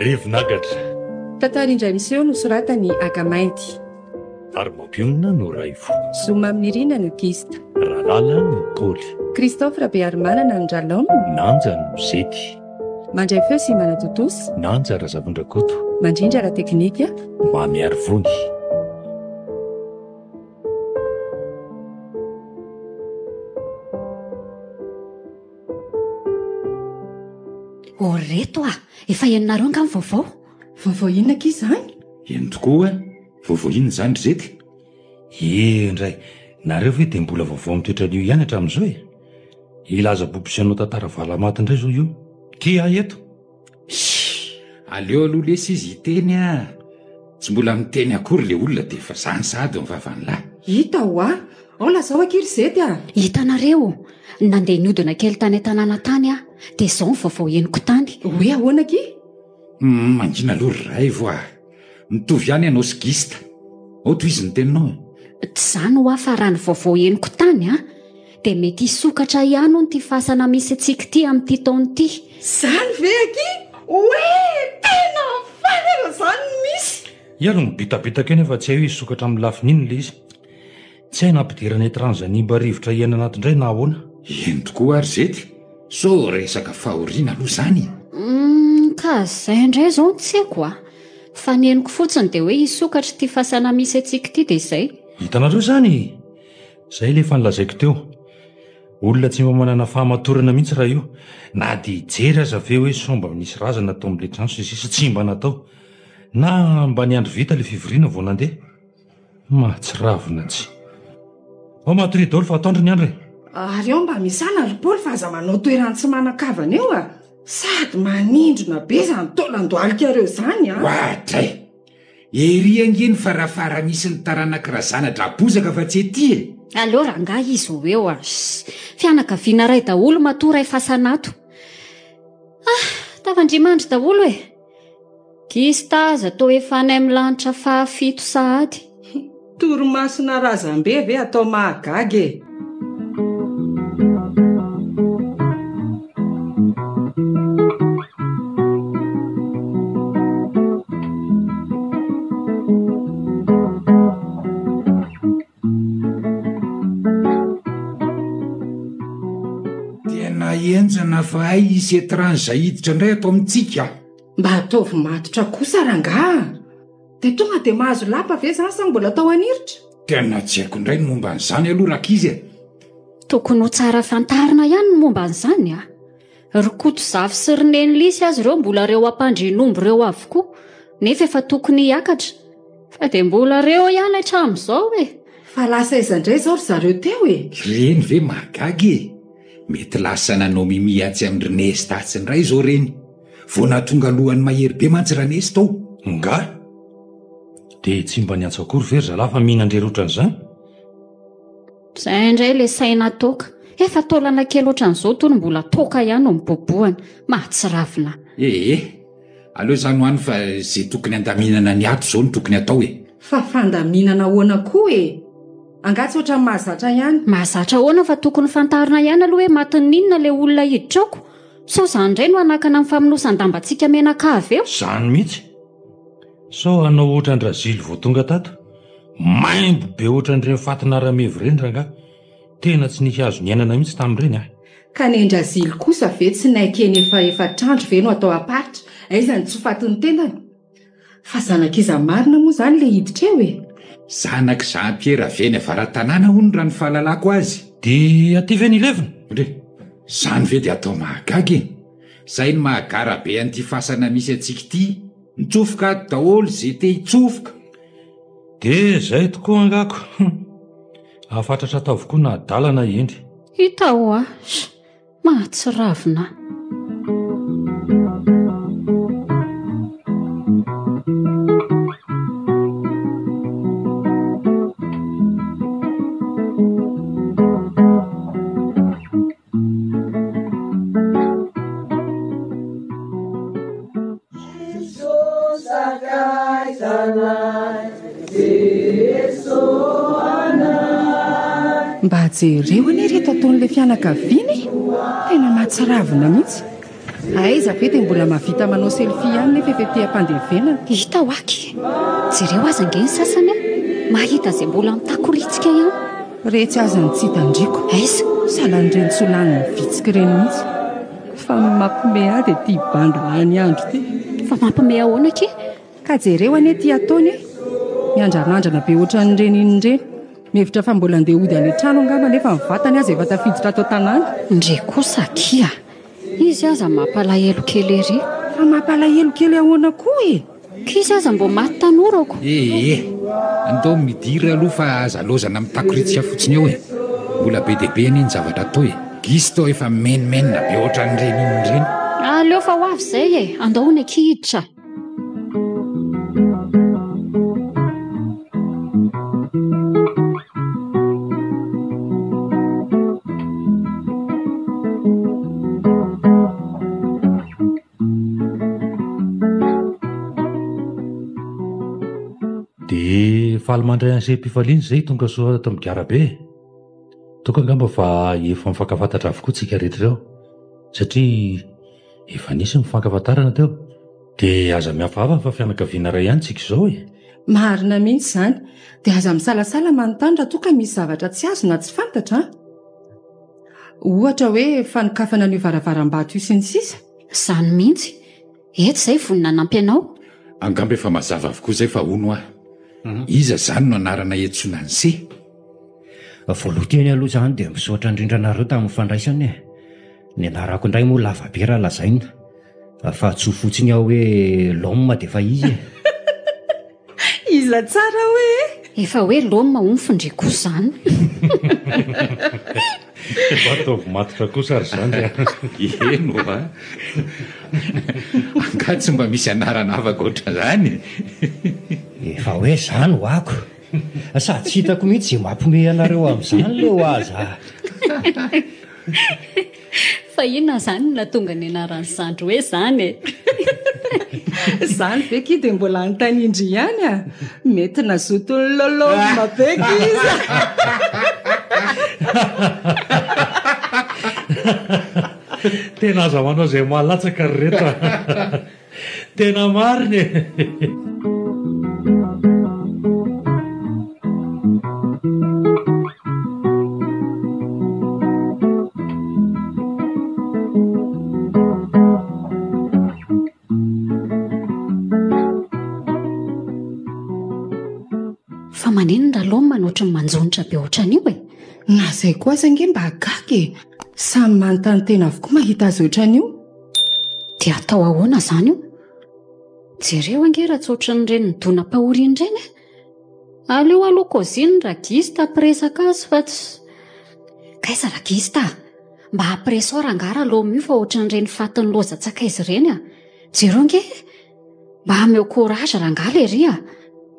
Rivinagatra. Tantara indray miseho no soratany Agamainty. Armapionina no Raivo. Zoma Amin'Irina no Gista. Ralala no Paoly. Christophe Rabearimanana no Dralom. Nanja no Zety. Mandray feo sy Manatotosy. Nanja Razavondrakoto. Mandrindra ra teknika. Mamy Arivony. Reto efa ianareo nga ny vaovao. Vaovao inona ki izany? Eny tokoa, vaovao inona izany ry Zety? Indray, nareo ve dia mbola vaovao mitoetran'io ihany hatramin'izao e? Ilaza bobisanao tantara valamaty indray zao io. Tia eto. Aleo aloha lesy izy hiteny tsy mbola miteny akory le olona dia efa zany sady mivavanylahy. Hita ao lazao aky ry Zety Hitanareo, nandeha niodina kely tany an-tanàna tany dia izao ny vaovao henoko tany. Hoe ahoana ki? Mangina aloha ry Raivo mitovy ihany ianao sy Gista. Ohatro izy ny teninao. Tsy izany fa raha ny vaovao henoko tany dia mety hisokatra ihany hono ty fasana misy antsika ty amin'ity taona ity. Zany ve aky? Hoe tena fanela zany misy. Ialo mibitabitaka eny efa tsy hay hoe hisokatra amin'ny lafin'inona le izy. Tsy hay nampidirana etranzanimba rivotra iana anatindray na ahoana. Eny tokoa ry Zety. So resaka fahoriana aloha izany. Ka izay indray izao tsy haiko fa ny henoko fotsiny dia hoe hisokatra ty fasana misy antsika ty dia izay. Hitanareo zany. Izay le efa nilazaiko teo. Olona tsy mba manana fahamatorana mihitsy raha io. Na dia hijery aza ve hoe somba nisy razana atao amin'ile trano sy sisa tsy mba natao. Na mba niandry vita le fivoriana vao nandeha. Mahatsiravina tsy. Ao Matoridolo fa ataondry ny andro e. Ary ao mba misana ry Paoly fa aza manao toerany tsy manan-kavana eo sady manindrona be izany taolan-doalikareo izany Ohatray. Ery angeny farafara misy ny taranak'razana drabozaka fa tsy ety e. Aleo rangahy izy ho eo fianakaviana ray daholo matora fasanato. Tavandrimandry daholo e. Gista aza tao efa any amin'ny lanitra fahafito sahady. Toromasina razambe ve atao mahagaga e. Tena enjana fa hay isy étrange hiditra indray atao amintsika. Mba ataovy matotra kosa rangahy. Dia tonga dia mahazo lapa ve izany sa mbola atao aniritra? Tena tsy haiko indray ny momba an'izany aloha rakizy Tokony ho tsara fantarina ihany ny momba an'izany Rokoto zavy sy roneny lisy azy ireo mbola reo ampandrinombo reo avokoa. Nefa efa tokony hiakatra. Fa dia mbola reo ihany hatramin'izao e. Fa lasa izandray izao ry zareo teo e. Reny ve mahagagy mety lasa nanao mimihatsy amin'ny Renesi tatsiny ray izao reny. Vao nahatonga alohan'ny mahery be mantsy Renesi tao. Nga. Dia tsy mba niantso akory very zalahy fa mihinandre ohatran'izany. Izay indray le saina toka. Efa taolana kely ohatran'izao tony mbola toka ihany no mibobohana. Mahatsiravina. Aleo izany hoany fa izay tokony andaminana ny ato izao no tokony atao e. Fa fandaminana ahoana koa e. Angatsy ohatran'ny mahazatra ihany. Mahazatra ahoana fa tokony fantarina ihany aloha hoe matin'inona le olona hiditrako. So izany indray no anakana amin'ny famonosan-dambantsika menakavy eo. Izany mihitsy. So anao ohatran'ny Razily vao tonga tato. Maimbo be ohatran'ireny fatinara-mevy ireny rangahy. Tena tsy nisy azo niainana mihitsy tamin'ireny Ka ny Razily kosa ve tsy naikeny efa trandro ve no atao aparitra. Aizany tsy fatin'ny tendany. Fa zanak'iza marina moa izany le hiditra eo e. Zanak' Jean-Pierre avy avaran-tanàna hono raha ny fahalalako azy. Dia aty ve ny ilevina? Izany ve dia atao mahagagy Izay ny mahagara be an'ity fasana misy antsika ity. Mitsofoka ato daholo izay te hitsofoka. Dia izay tokoa angako. Afatratra atao avokoa na adalana endry. Hita mahatsiravina. Sana, mba jereo anie reto ataon'ilay fianakaviany tena mahatsiravina mihitsy. Aiza ve dia mbola mahavita manao selfie ihany nefa efa ety am-pandevenana. Hita ho aky jereo aza nge ny sasany mahita izay mbola mitakoritsiaka ihany. Retsy aza ny tsy hitandriko. Aiza salan'ireny solany vitsika ireny mihitsy. Fa mampime ady ety bandra ny andro ty. fa mampime ahoana ke? Ka jereo anie ty ataony miandranandrana be ohatran'ireny inireny. Mihevitra fa mbola andeha hody any trano angamba nefa mivatany azy efa tafiditra ato tanàna. Ndre kosa kia izy aza mampalahelo kely ery. Fa mampalahelo kely ahoana koa e? Kizy aza mbo maty tanorako. Andao midiry aloha fa aza lozana mitakoritsiaka fotsiny eo mbola be deabe anie ny zavatra atao gisy tao efa menimenina be ohatran'ireny inireny. Aleo fa ho avy izay andao ny akihiditra. Falmandray an'izay mpifaliana izay tonga soa ato amin'ny Garabe. Toka angamba fa efa mifankafantatra avokoa tsika rehetra ireo satria efa nisy mifankafantarana teo. Dia aza mihafahafa fa fianakaviana ray ihany tsika izao Marina mihitsy izany. Dia aza misalasala manontany raha toka misy zavatra tsy azo na tsy fantatra. Ohatra hoe fanokafana an'io varavaram-bato io sy ny sisa. Izany mihitsy. Eto izay vonina nampy anao. Angamba efa mazava avokoa izay fa hono iza zany no anarana etsona ny se. Voalohany aloha izany dia misaotra indrindra nareo tamin'ny fandraisany. Ny anarako indray moa lava be raha lazaina. Fa tsy ho fotsiny aho hoe lomma dia fa izy. Iza tsara hoe efa hoe lomma omfindry kosa izany. Ataovy matotra kosa ary izany. Eno angatsy mba misy anarana afaka oatra izany. Efa hoe izany ho ako. Sady tsy hitako mihitsy izay mampime anareo amin'izany leo aza. Fa inona izany na tonga ny anarany Sandro hoe izany Izany ve ki dia mbola antanindry ihany mety nazoto ny loloma be kiza. Tena aza manao izay malatsaka ry reto. Tena mariny. Fa manenona lomma noatra ny manjonitra be ohatran'io Na izay koa aza nge mba agaky samy manontany tena avokoa mahita azy ohatran'io. Dia atao ahoana izany io? Jereo ange raha tsy ohatran'ireny midona-pahoriana ireny. Aleo aloha koziny ragista ampiresaka azy fa tsy. Kaiza ragista? Mba ampiresao rangara loma io fa ohatran'ireny fatin'ny lozatsakaizy ireny Jereo ange mba ameo koraza rangala ery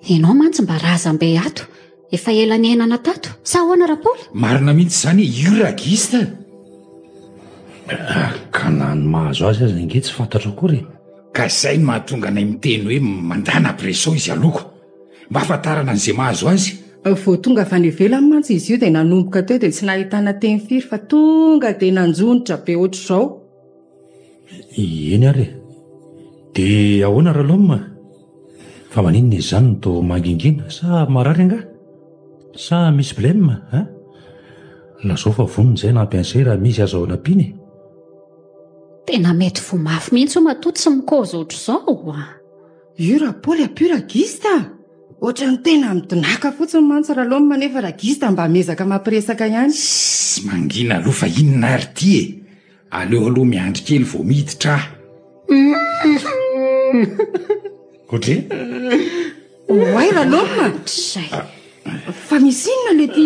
Ianao mantsy mba razam-be ato. Efa ela ny ainana tato. Sa ahoana rapoly? Marina mihitsy izany io ragista. Ka na ny mahazo azy azy inge tsy fantatra akory. Ka izay no mahatonga anay miteny hoe mandana presao izy aloko mba afantarana an'izay mahazo azy. Vao tonga avy any ivelany mantsy izy io dia nanomboka teo dia tsy nahitana teny firy fa tonga dia nanjonitra be ohatr'izao. Eny ary. Dia ahoana raha loma? Fa maninona izy izany no toa mangingina sa marary anga? Sa misy blème lazao fa vonona izay nampiansay raha misy azo ao anam-piny. Tena mety vo mafy mihitsy ho matoa tsy mikoza ohatr'izao Io rapoly apio ragista. Ohatran'ny tena midonaka fotsiny mantsy raha loma nefa ragista mba mezaka mampiresaka ihany. Sy mangina aloha fa inona ary ty aleo aloha miandry kely vao miditra Kotre? Oay raha loma. Zay. Fa misy inona le ty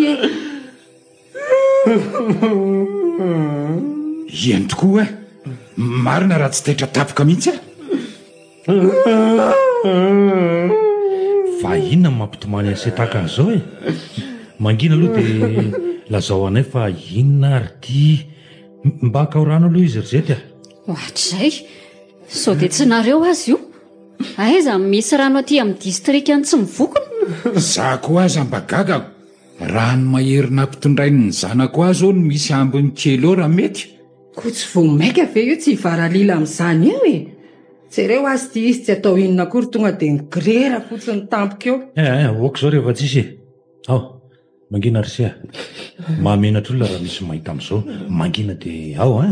Iany tokoa marina raha tsy taitra tapoka mihitsy Fa inona mampitomany an'izay tahaka an'izao Mangina aloha dia lazao anay fa inona ary ty mba akaorano aloha izy ry zety Ohatr'izay. Sao dia tsy nareo azy io. Aiza misy rano aty amin'ny distrika any tsy mivokona. Za koa aza mba gaga raha ny maherina ampitondrainy ny zanako azy o no misy ambiny kely eo raha mety. ko tsy vo maika ve io tsy hivaralila amin'izany eo e. jereo azy ty izy tsy atao inona akory tonga dia nigrera fotsiny tampoka eo. Oaka zao rehefa tsisy ao mangina rysia mahamenatra olona raha misy mahita amin'izao mangina dia ao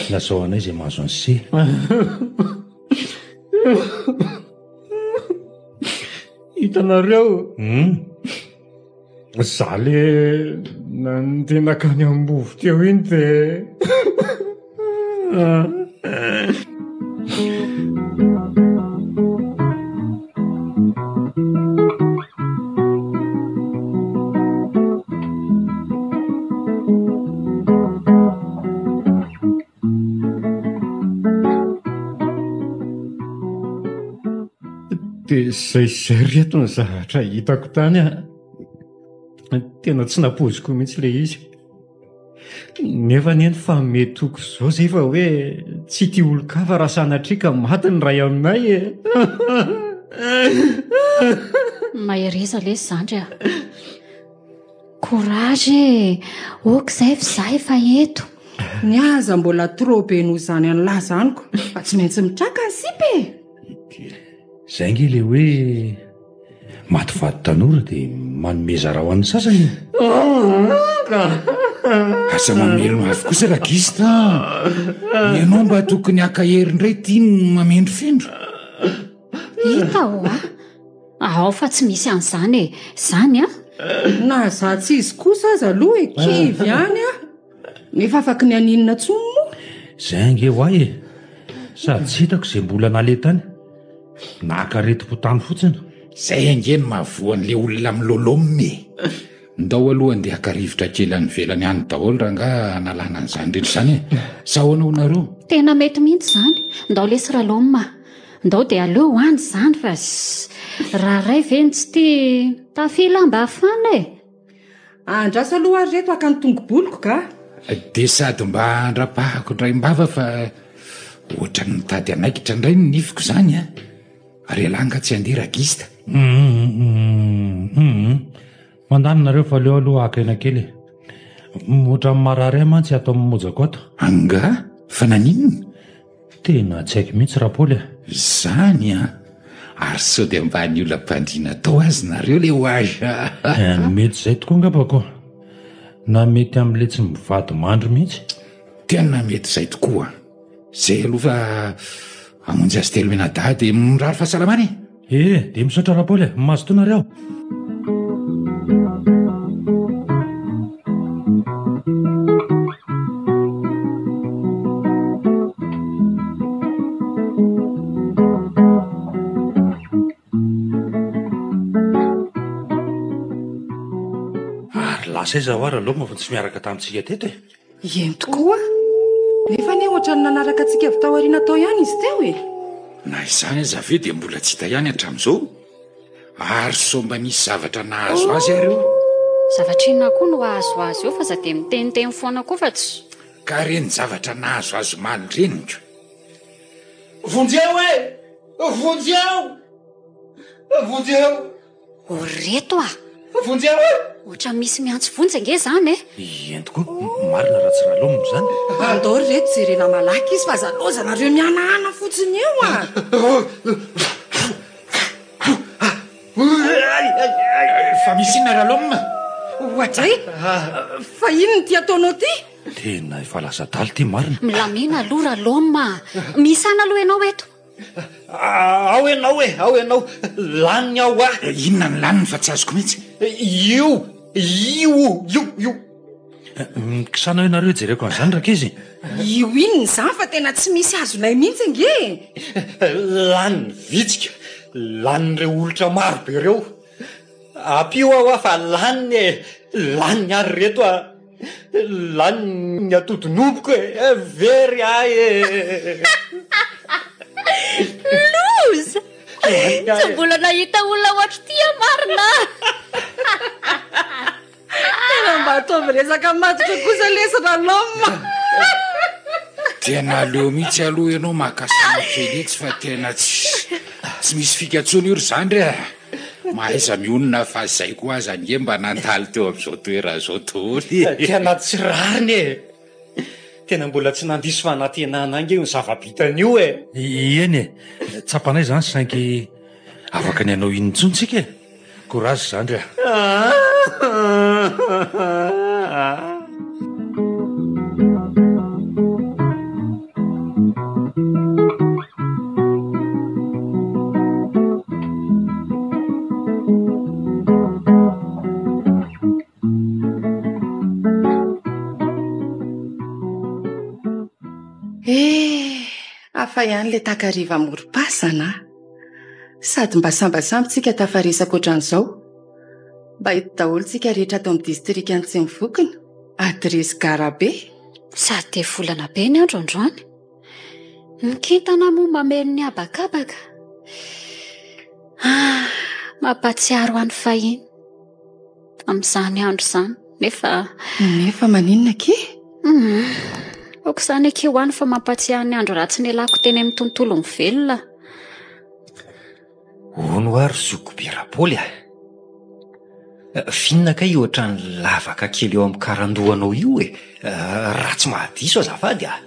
lasao anay izay mahazo any se. Hitanareo za le nandenakany ambovo teo iny dia zay reto ny zavatra hitako tany tena tsy napoziko mihitsy le izy nefa neny fa metoko zao zay fa hoe tsy ty olo-kafa raha sanatrika maty ny ray aminay mahireza le zandry korazy okizay fa za efa eto ny aza mbola trop be noho zany an'lahy zaniko fa tsy maintsy mitraka ny sipy zay nge le hoe matyvady tanora dia manomeza raha ho an'ny sasany asa mamelona avy kosa ragista ianao mba tokony akahery indray tiany mamendro fendro hita ao fa tsy misy an'izany zany na za tsy izy kosa aza aloha e kivy any nefa afaky ny aninona tsono zay nge ho ay sady tsy hitako izay mbola nale tany nakaretim-potany fotsiny zay angeny mahavoan'le olona milolomme ndao aloha andeha akarivotra kely any velany any daholo raha nga nalana an'izany rehetra izany sahoana ho nareo tena mety mihitsy zany ndao lesy raloma ndao dia aleo hoany zany fa raha ray veny tsy ty tafila mba hafana andrasa aloha ary reto aka ny tongoboloko ka dia sady mba andrapahako indray mbava fa ohatra ny mitady anaikitra indray ny nifiko izany ary alanga tsy andeha ragista mandanonareo fa leo aloha akaina kely ohatra ny marary mantsy atao mimojako ato anga fa naninona tena tsy haiko mihitsy rahapoly zany ary sao dia mba ny olona mpandriana atao azy nareo le hoaza mety izay tokoa ngapako na mety amin'le tsy mivady mandro mihitsy tena mety izay tokoa zay aloha fa amonjy azy telo menada dia mirary fahasalamany dia misaotra rahapoly mahazo tonareo saiza ho ara loma fa tsy miaraka tamintsika teto eny tokoa nefa ny ohatra ny nanaraka antsika avy tao ariana tao ihany izy teo na izany aza ve dia mbola tsy hita ihany hatramin'izao ary so mba nisy zavatra nahazo azy areo zavatra inona koa no ahazo azy eo fa za dia miteniteny foana koa fa tsy ka reny zavatra nahazo azo malindreniko vonjeo vonjeo reto vonjeo ohatra misy miantso vonjy ange zany eny tokoa marina raha tsy rahalomony zany andao reto jerena malaky izy fa zalozanareo mianahana fotsiny eo fa misy ina rahalomma ohatray fa ino ny ty ataonao ty tena efa lasa daly ty marina milamina aloha raloma misana aloha ianao eto ao ianao laniny ao inona ny laniny fa tsy azoko mihitsy io mikisana ianareo jereko an'izany raka izy io inony zany fa tena tsy misy azonay mihitsy nge laniny vitsika lanin'ireo olotra maro be reo ampio ao fa laniny ary reto laniny atodinoboko very loza tsy mbola nahita olona ohatry tia marina tena mba ataovy resaka matotra kosa lesana loma tena aleo mihitsy aloha ianao mahakasana feletsy fa tena tsy misy fikatsony io ry zandry Mahaiza mionona fa zay koa azany e mba nantaly teo amin'izao toera zao toly. Tena tsy rariny e. Tena mbola tsy nandiso fanantenana ange ny zava-bitan'io e. Eny e, tsapanay zany saingy afaka ny anao inontsontsika e. Korazy zany rea. Afa ihany le takariva morom-pasana. Sady mba sambasambytsika tafaresaka ohatran'izao. Mba hito daholo tsika rehetra ato amin'ny distrika Antsemivokona, adresy Garabe. Sady dia volana be ny andro androany. Ny kintana moa mameno ny abakabaka. Mampatsiaro any fahiny amin'izany andro izany. Nefa maninona ke? Ok izany ake ho any fa mampatsiaro ny andro ratsy ny alako teny amin'ny tontolo ny velona. Ono ary zoko be Rapoly a. Finina ka io ohatran'ny lavaka kely eo amin'ny karandohanao io e. Ratsy mahadiso azafady a.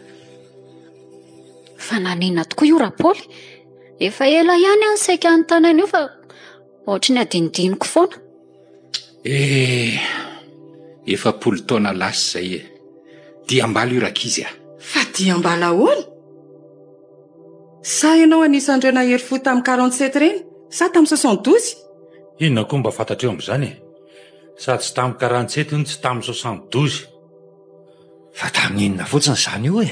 Fa nanina tokoa io Rapoly. Efa ela ihany any saika ny tanana io fa ohatry ny adinidiniko foana. Efa 10 taona lasa zay e. Dia ambala io rakizy a. Fa dia ambala hoana? Sa ianao anisan'ireo nahery fo tamin'ny 47 reny? Sa tamin'ny 72? Inona koa mba fantatreo amin'izany e? Sady tsy tamin'ny 47 tsy tamin'ny 72. Fa tamin'ny inona fotsiny izany io e?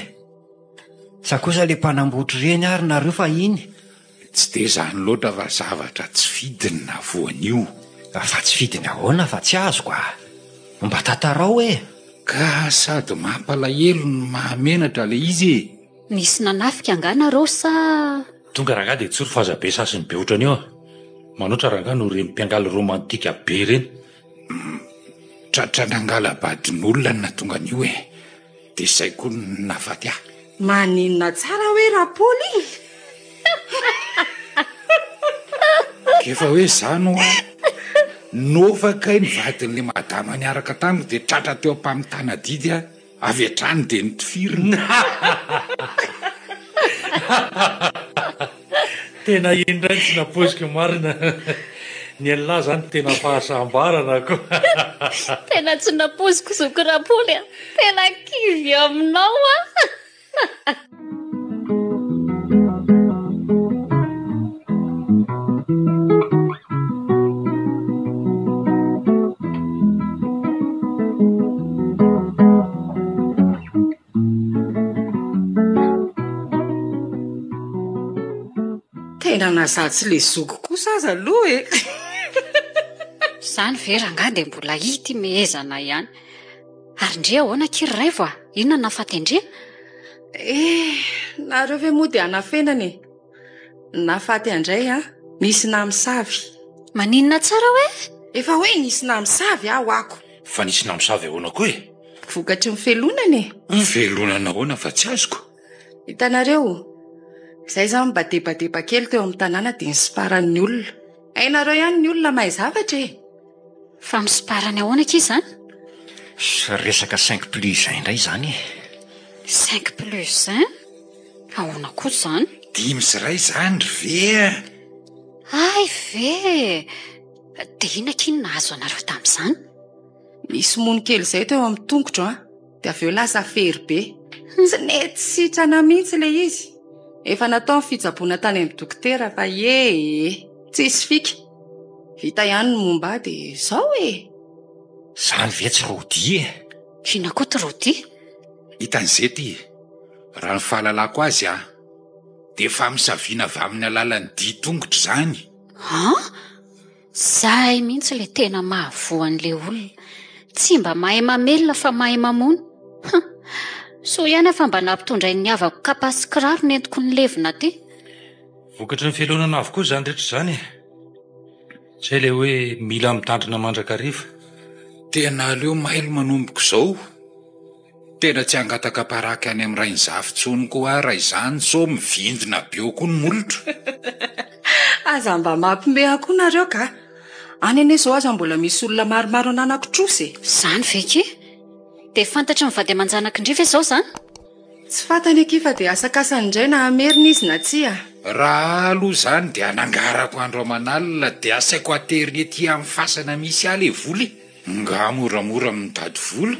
Sa kosa le mpanambotra reny ary nareo fa iny? Tsy dia izany loatra fa zavatra tsy fidiny na voanio. Fa tsy fidiny ahoana fa tsy azo koa. Mba tantarao e. Ka sady mampalahelo no mahamenatra le izy e. Nisy nanafika anganareo sa... Tonga rangahy dia tsory fahazabe sasiny be ohatrany eo. Manoatra rangahy no reny mpiangaly romantika be reny. Tratra nangala badin'olona na tonga an'io e. Dia izay koa nafaty ahy. Maninona tsara hoe Rapoly? Kefa hoe zany ho ahy. Nofakay ny vadin'le madama niaraka tamiko dia tratra teo ampamitana didy a. Avy hatrany dia nitifirina. Tena indray tsy naposiko marina. Ny an'lahy zany tena fahasambarana koa. Tena tsy naposiko zoko Rapoly a. Tena kivy aminao a. Tena nazatsy le zoko kosa aza aloha e. Zany ve rangahy dia mbola hity mehezana ihany. Ary ndre ahoana kiray vo a? Inona nafaty ndre? Nareo ve moa dia anafenany e. Nafaty andray a, nisy namosavy. Maninona tsara hoe? Efa hoe nisy namosavy ho ako. Fa nisy namosavy ahoana koa e? Vokatry ny felonany e. Felonana ahoana fa tsy azoko. Hitanareo, izay zany mba debadeba kely teo amin'ny tanàna dia nisiparan'ny olona. Hainareo ihany ny olona mahay zavatra e. Fa misiparany ahoana ke izany? Resaka 5+1 indray zany e. 5+1? Ahoana koa izany? 5 zany ve? Ay ve? Dia inona kiny nahazo anareo tamin'izany? Nisy mono kely izay teo amin'ny tongotro dia avy eo lasa fery be. Tsy nety sitrana mihitsy le izy. Efa natao ny fitsaboana tany amin'ny dokotera fa tsisy fika. Vita ihany ny momba dia izao e. Zany ve tsy rodi e? Inona koa ty rodi? Hitan'izay ty, raha ny fahalalako azy dia efa misaviana avy amin'ny alalan'ny tongotra zany. Zay mihitsy le tena mahavoan'le olona. Tsy mba mahay mamelona fa mahay mamono. So ihany fa mba nampitondray ny havako kapa sy kiraro nentiko ny levina ty. Vokatry ny felonana avokoa zany rehetra zany e. Zay le hoe mila mitandrina mandrakariva. Tena aleo mailo manomboko izao. Tena tsy hangataka paraka any amin'ny rainy zavitsony koa raha izany so mivindina be koa ny molotra. Aza mba mampimeha koa nareo ka. any ane zao aza mbola misy olona maromaro ananako trosy. Zany veke dia fantatra mivady aman-janak'indrifa izao zany. Tsy fantany akifa dia asakasany indray na amerina izy na tsia. Raha aloha zany dia anangarako andro aman'alina dia asaiko ateriny ety amin'ny fasana misy ala voly nga moramora mitady vola.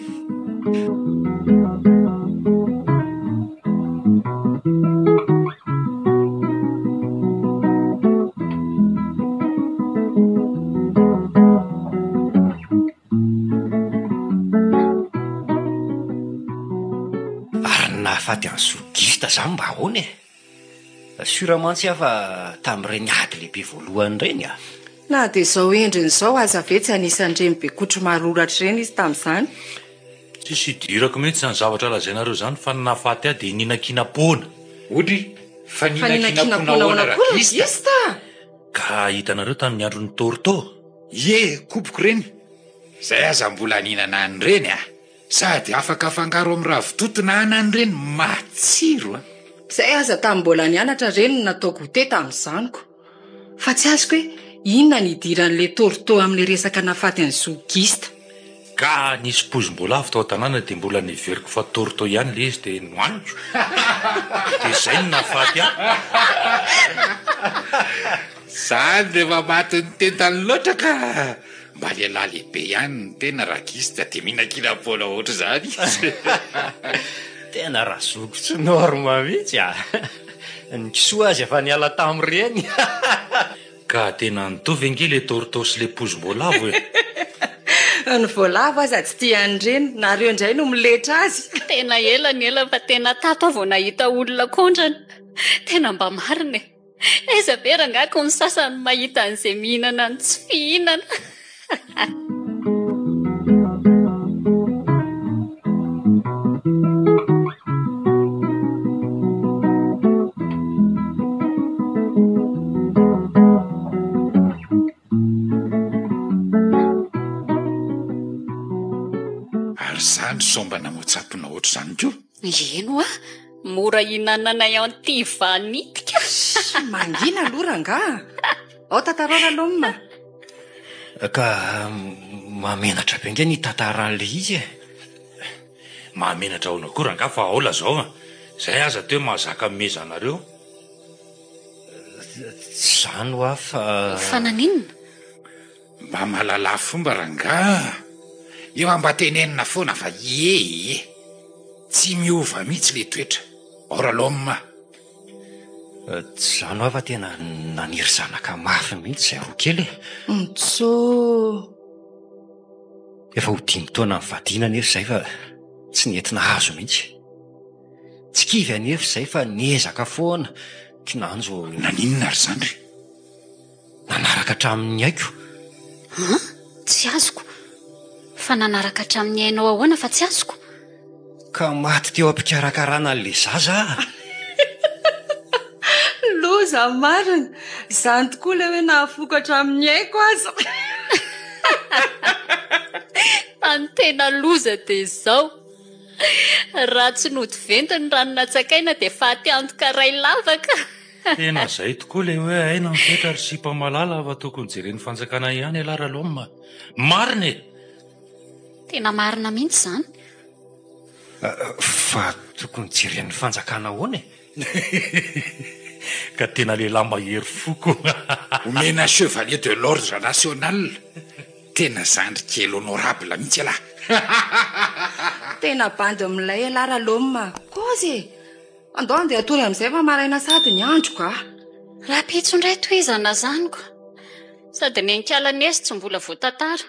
Faty any sogista zany mba ahoana suramantsy afa tamin'ireny ady lehibe voalohany reny Na dia izao endriny izao aza ve tsy anisan'ireny be kotro maroratra ireny izy tamin'izany. Tsisy idirako mihitsy zany zavatra lazainareo zany fa nafaty ahy dia ninankinapona. Odry fa ninankinapona hoana rakista. Ka hitanareo tamin'ny andron'ny torto. Kopoko reny. Zay aza mbola ninana any reny sady afaka afangaro amin'ny ravitoto na anany reny matsiro. Zay aza tamin'ny mbola nianatra reny natao goûter tamin'izaniko. Fa tsy azoko hoe inona ny idiran'ilay torto amin'ny resaka nafaty any sogista. Ka nisy pozim-boalavo tao an-tanàna dia mbola niveriko fa torto ihany le izy dia nohaniko. Dia zay no nafaty ahy. Zany rehefa maty ny tentany loatra ka mba lehilahy lehibe ihany ny tena rakista dia mihinan-kinapona ohatra zany. Tena razoko tsy norma mihitsy ny kisoa azy efa niala tamin'ireny. Ka tena nitovy ange le torto sy le pozim-boalavo Ny voalavo aza tsy tiany reny nareo indray no miletra azy. Tena ela ny ela fa tena tato vao nahita olona kondrana. Tena mba marina aiza be rangako ny sasany mahita an'izay mihinana ny tsy fihinana. Ary zany somba namoatsapona oatra zany ko. Eno mora hinananay anty vanitika. Mangina aloha ranga. Ao tantarora lomma. Ka mamenatra be nge ny tantaran'le izy mahamenatra ahoana koa ranga fa aola zao zay aza teo mahazaka mezanareo. Zany hoa fa naninona mba mahalala fomba ranga. Eo amba tenenina foana fa tsy miova mihitsy le toetra. Ora lomma. Zany hoa fa tena naniry zanaka mafy mihitsy zay roa kely. Efa ho 5 taona mivadina nefa zay fa tsy nentina hazo mihitsy. Tsy kivy anefa zay fa niezaka foana kinanjo. Naninona ary zany? Nanaraka hatramin'ny haiko. Tsy azoko. Fa nanaraka hatramin'ny hainao ahoana fa tsy azoko. Ka maty teo am-pikarakarana an'le zaza. Loza marina. Zany tokoa le hoe nahafoko hatramin'ny haiko aza. Any tena loza dia izao. Raha tsy nody ventiny ranonatsakaina dia faty antoka ray lavaka. Tena zay tokoa le hoe aina mifetra ary sipa malala fa tokony jereny fanjakana ihany alara lomma. Marina Tena marina mihitsy zany. Fa tokony jereny fanjakana ahoana ka tena lehilahy mahery foko. Omena chevalier de l'ordre national. Tena zandry kely honorable mihitsy alahy. Tena bandy milay alara lomma. Kozy andao andeha atory amin'izay fa maraina sady ny andro ka. Raha pitso indray toizana zany ko. Sady ny ankala nesy tsy mbola voatantara.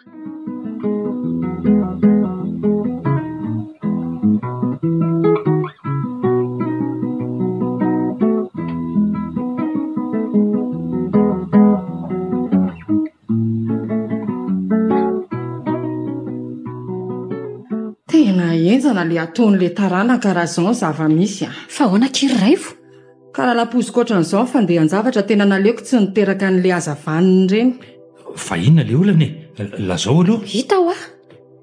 Tena enzana le ataon'le taranaka raha zao zava-misy Fa ahoana kiraivo? Karaha lapoziko ohatran'izao fandehan-javatra tena naleoko tsy niteraka an'le hazavaniny reny. Fa inona le olana lazao aloha? Hita hoa.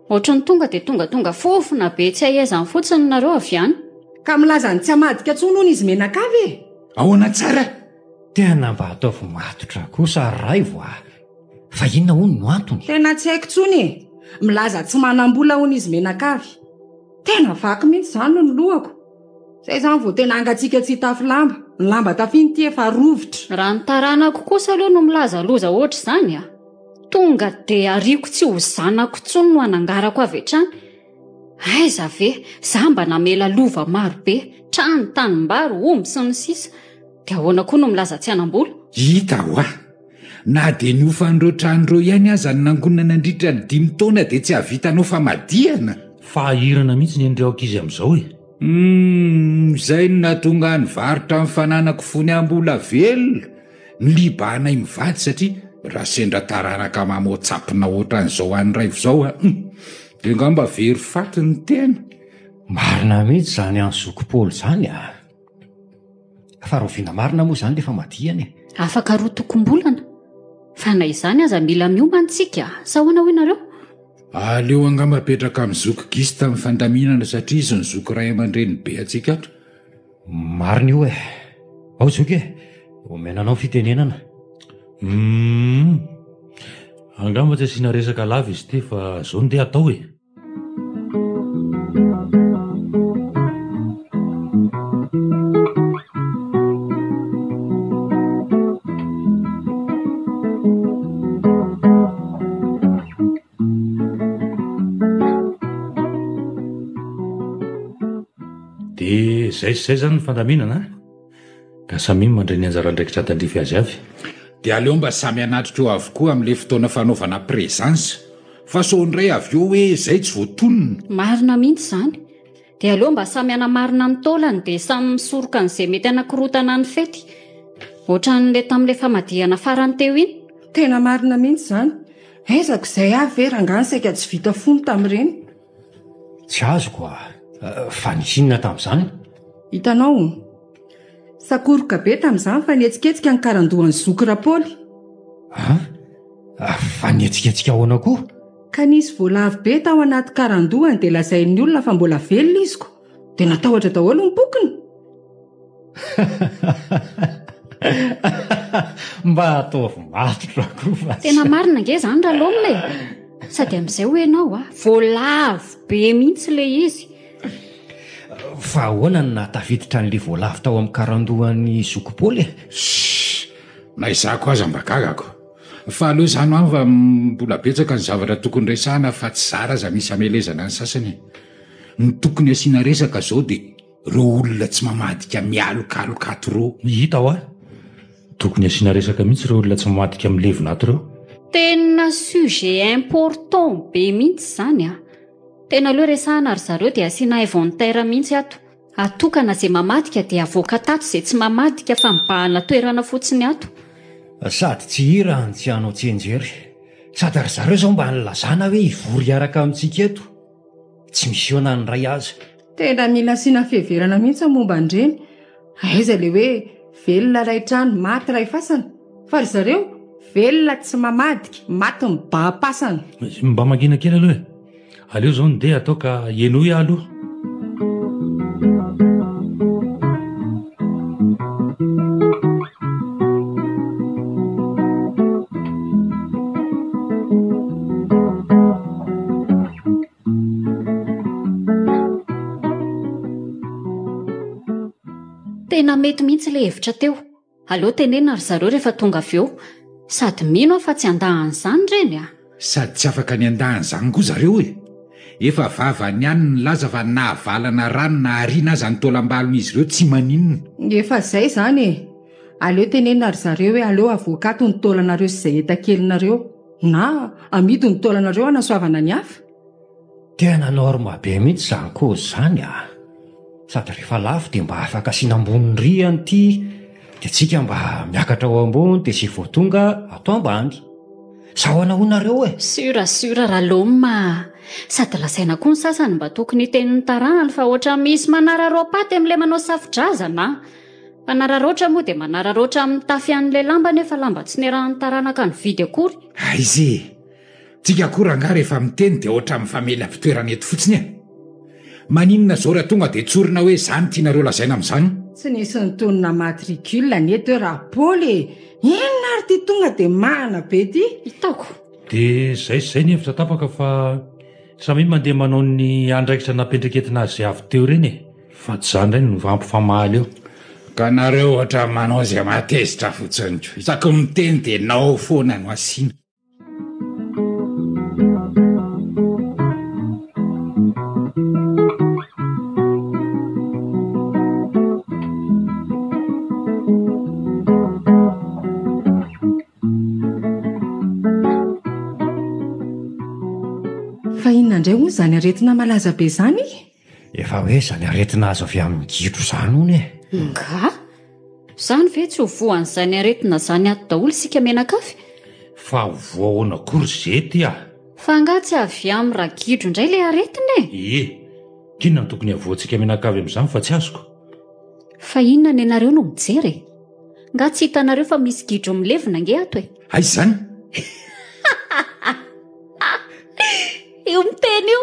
Ohatran'ny tonga dia tonga fofona be tsy ahaizany fotsiny nareo avy any. Ka milaza ny tsy hamadika tsony hono izy menakavy Ahoana tsara? Tena mba ataovy matotra kosa raivo fa inona hony no antony? Tena tsy haiko tsony e. Milaza tsy manam-bola hony izy menakavy. Tena vaky mihitsy izany no lohako. Zay izany vao tena angatsika tsy hitafy lamba. Ny lamba tafiny ty efa rovitra. Raha ny taranako kosa aloha no milaza loza ohatr' izany a. Tonga dia ariako tsy ho zanako tsony no anangarako avy hatrany. Aiza ve, za mba namela lova maro be, trano, tanimbary, omby sy ny sisa. Dia ahoana koa no milaza tsy hanam-bola? Hita hoa, na dia ny ofan'ireo tranon'ireo ihany aza ny nangonana nandritra ny 5 taona dia tsy havitanao famadihana. Fahirana mihitsy ny andreo ankizy amin'izao e. Zay no natonga ny varotra amin'ny fananako fony am-bola velona ny libanay mivady satria raha sendra taranaka mamoatsapina ohatran'izao an'raivo izao dia ngamba very faty ny tena. Marina mihitsy izany any Zokipaoly izany a. Fa roviana marina moa izany rehefa madihany e. Afaka rotokom-bolana. Fa na izany aza mila miomantsika. Sa hoana ho ianareo? Aleo angamba petraka amin'ny zoky gisy tamin'ny fandaminana satria izy ny zoky ray aman-dreny be atsika ato. Marina io e. Ao zoky e, omenanao fitenenana. Angamba tsy asiana resaka lava izy ty fa zao ndeha atao e. Dia zay zany ny fandaminana ka samy mandray ny anjara ndraikitra tandrify azy avy. Dia aleo mba samy anatrika eo avokoa amin'ilay fotoana fanaovana prezansa fa soandray avy eo hoe zay tsy voatonona. Marina mihitsy izany. Dia aleo mba samy anamarina ny taolany dia samy misoroka an'izay mety anakirotana ny fety. Ohatran'ilay tamin'ilay famadihana farany teo iny. Tena marina mihitsy izany. Aizako izay avy ve rangany saika tsy vita fony tamin'ireny. Tsy azoko a. Fa nisinina tamin'izany. Hitanao, sakoroka be tamin'izany fa nihetsiketsika ny karandohan'ny zoky Rapoly. Fa nihetsiketsika ahoana koa? Ka nisy voalavo be tao anaty karandohany dia lazain'ny olona fa mbola velona iziko. Dia natahotra daholo ny bokony. Mba ataovy matotra koa. Tena marina nge izany ralomona e. Sady amin'izay ho ianao voalavo be mihitsy ilay izy. Fa ahoana no natafiditra n'ilay voalavo tao amin'ny karandohan'ny Zokipaoly e? Na izako aza mba gagako. Fa aloha izany any fa mbola betsaka ny zavatra tokony resahana fa tsy zara aza misy amelezana ny sasany. Ny tokony asiana resaka izao dia ireo olona tsy mamadika mialokaloka ato ireo. Hita ho tokony asiana resaka mihitsy ireo olona tsy mamadika milevina ato ireo. Tena sujet important be mihitsy izany a. Tena aloha resahana ary zareo dia asiana inventaire mihitsy ato. Atokana izay mamadika dia avoaka tato izay tsy mamadika fa mibahana toerana fotsiny ato. Sady tsy hira ny tsy hanao tsenjery. Sady ary zareo izao mba nilazana hoe hivory araka amintsika eto. Tsy misy hoana ny ray azy. Tena mila asiana fiheverana mihitsy momba andreny. Aiza ilay hoe velona ray trano, maty ray fasana. Fa ry zareo velona tsy mamadika, maty mibaham-pasana. Mba mangina kely aloha e. Aleo izao ndeha atao ka ienoy aloha. Tena mety mihitsy ilay hevitra teo. Aleo tenena ry zareo rehefa tonga avy eo. Sady mino fa tsy andahan'izany reny a. Sady tsy afaka ny andahan'izany koa zareo e. Efa vavany ihany ny laza fa nahavalana rano na ariana aza ny tolam-balon'izy ireo tsy maninona. Efa izay izany e. Aleo tenena ry zareo hoe aleo avoakato ny taolanareo sy izay etan-kelinareo. Na amidy ny taolanareo hanasoavana ny hafa. Tena norma be mihitsy izany koa izany a. Sady rehefa lafo dia mba afaka asiana ambony rihana ity dia tsika mba miakatra ao ambony dia sy voatonga ato ambany. Sahoana honareo e. Sura raloma. Sady lasaina koa ny sasany mba tokony tenin'ny tarahana fa ohatra misy manararoa paty amin'ilay manao safidrazana. Fa nararoatra moa dia manararoatra amin'ny tafy an'ilay lamba nefa lamba tsy nerahan'ny taranaka ny vidy akory. Aizy, tsika akory anga rehefa miteny dia ohatra mifamely am-pitoerana eto fotsiny e. Maninona zao raha tonga dia tsorina hoe izany tianareo lazaina amin'izany. tsy nisy nytonona matricule neto raha Paoly inona ary ty tonga dia mahana be ty hitako. dia zay ny hevitra tapaka fa samy mandeha manao ny andraikitra nampendreketina azy zay avy teo reny fa tsy zany reny no vampifamaly eo ka nareo ohatra manao izay matezitra fotsiny ko isaky miteny dia nao foana no asiana. fa inona indray ho zany aretina malaza be zany efa hoe zany aretina azo avy amin'ny gidro izany hony nga zany ve tsy ho voan'izany aretina zany ato daholo sika menakafy fa voahoana korzety fa nga tsy avy amin'ny raha gidro indray ilay aretina kinona ny tokony avoantsika menakavy amin'izany fa tsy azoko fa inona ny anareo no mijery nga tsy hitanareo fa misy gidro milevina nge ato ay zany io miteny io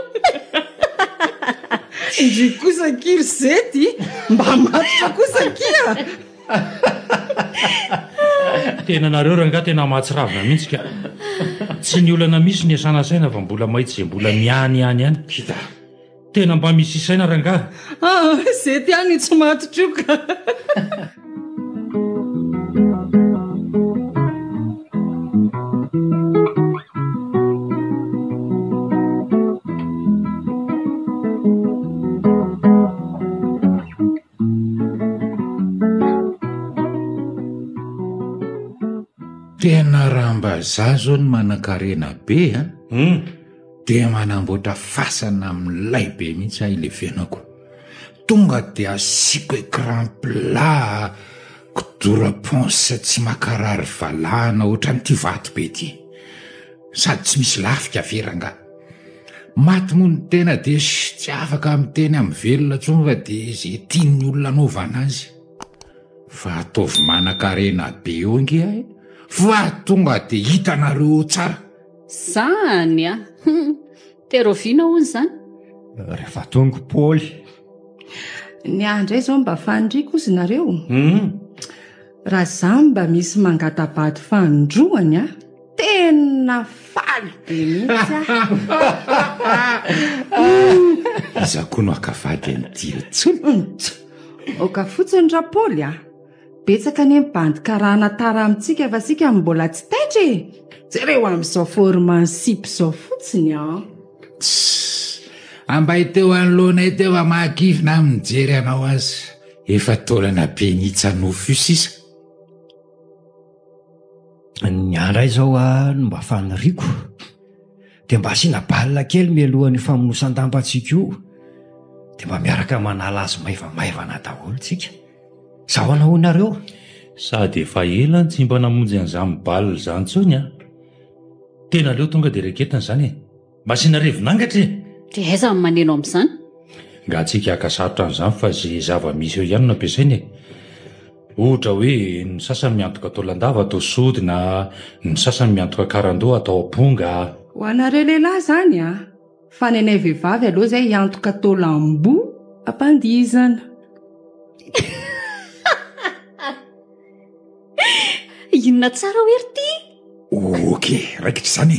indry kosa kirzety mba matotra kosa kia tena nareo ranga tena mahatsiravina mihitsy ka tsy ny olana misy ny asana saina fa mbola mahitsy zay mbola miany ihany kita tena mba misy isaina ranga zety any tsy matotroka tena raha mba zazo ny manan-karena be dia manamboatra fasana amin'ilay be mihitsy ahy ilevenako tonga dia asiko écran plat kidora pense tsy makarary valahana ohatra nyity vato be ty sady tsy misy lafika veranga maty moa ny tena dia tsy afaka miteny amin'ny velona tsony fa dia izay tiany olona anaovana azy fa ataovy manan-karena be eo nge ahy fa tonga dia hitanareo tsara zany terovina hony zany rehefa tonga Paoly ny andray zao mba fandriko izy nareo raha zany mba misy mangatabady fandroany tena faly be mihitsy izakoa no akavady anyty tsony oka fotsiny ra Paoly betsaka ny mibandika rahana tara amintsika fa sika mbola tsy taitra jereo amin'izao forme sipy zao fotsiny ambay teo anoloanay teo fa mahakifina mijery anao azy efa taolana be nitsanofo io sisa ny andray zao no mba faniriko dia mba asiana balina kely mialohan'ny famonosan-dampantsika io dia mba miaraka manala azy maivamaivana daholo tsika zahoana ho nareo sady efa ela tsy mba namonjy an'izany balina zany tsony tena leo tonga dia reketana zany mba asiana revinangatra dia aiza ny maneno amin'izany nga tsika akasarotra an'izany fa zay zava-misy eo ihany no ampiasainy ohatra hoe ny sasany miantoka atao landava atao sodina ny sasany miantoka karandoa atao aponga ho anareo lehilahy zany fa nenay vehivavy aloha zay hiantoka atao lambo ampandizana inona tsara hoery ty oke raikitra zany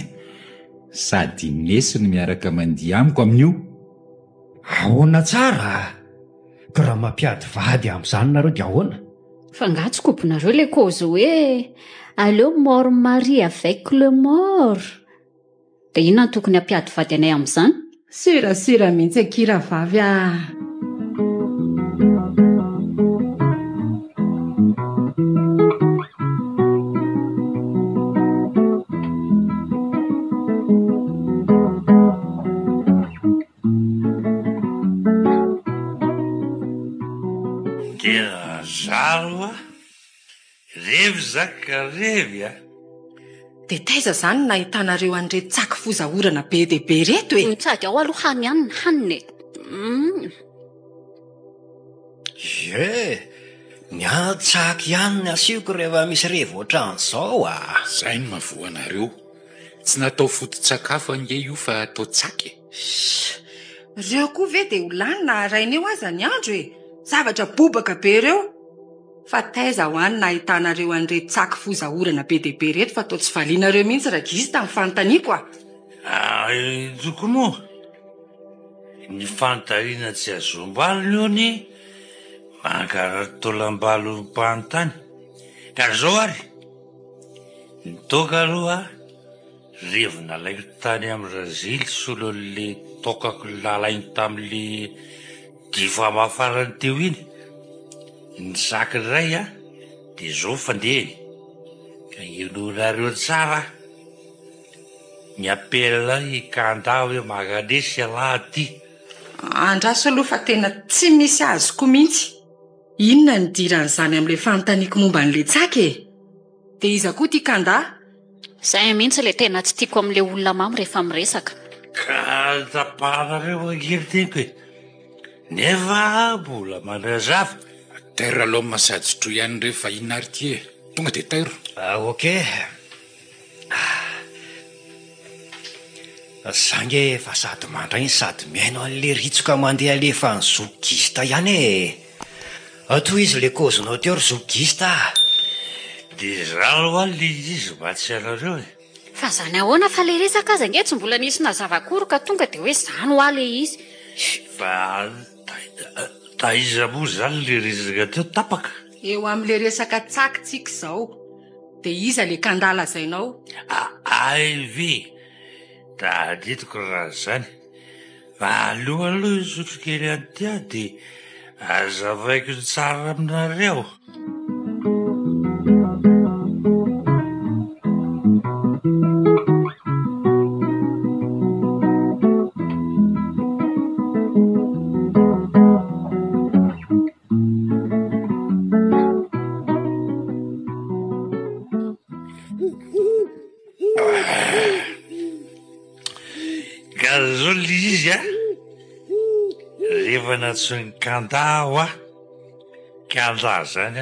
sady nesiny miaraka mandiha amiko amin'io ahoana tsara ka raha mampiady vady amin'izany nareo dia ahoana fa ngatsy koponareo le kozy hoe aleo mort marie avec le mort dia inona ny tokony hampiady vady anay amin'izany sirasira mihitsy akira vavy zaro revy zaka revy dia taiza zany nahitanareo an'ireny tsaky fozahorana be dia be reto mitsady ao aloha hany ihany ny haniny ny atsaky ihany ny asioko rehefa misy revo ohatrany zao zay ny mavoanareo tsy natao foto-tsakafo ange io fa atao tsaky reo koa ve dia ho lany na raineo aza ny andro zavatra bobaka be ireo fa taiza ho any nahitanareo an'ireo tsaky fozahorana be deaibe reto fa tao tsy valianareo mihitsy ragisy tamin'ny fanontaniako toko moa ny fantariana tsy azombalony io ny mankaratolam-balo mpanontany ka zao ary nitoka aloha revina laiko tany amin'ny razily solo le tokako lalainy tamin'le difa mafarany teo iny ny sakyray de zao fandehany ka ilonareo tsara ny apela ikanda hoe maganesy alahy andraso aloha fa tena tsy misy azoko mihitsy inona ny diran'izany amin'le fanontaniako momba n'le tsaky de iza koa ty kanda zay mihitsy le tena tsy tiako amin'le olona mamy rehefa miresaka ka tapahanareo agery teniko e nefa mbola mandrazava tairo aloha masady tro ihany rehefa inona ary ty tonga de tairo ok zange fa sady mandrainy sady miaino an'le ritsoka mandeha alefa ny zokista ihany ato izy le kozinao teo ry zokista de zaloa le izy matsy anareo fa zany ahoana fa le resaka aza nge tsy mbola nisy nazavakory ka tonga de hoe zany ho a le izy fa taiza moa zany le resaka teo tapaka eo amin'le resaka tsakytsika zao de iza le kandala zainao ve da ditiko raha zany fa aloha izotrokely anty de azavaiko tsara aminareo zao le izy rehefa natsony kanda kanda zany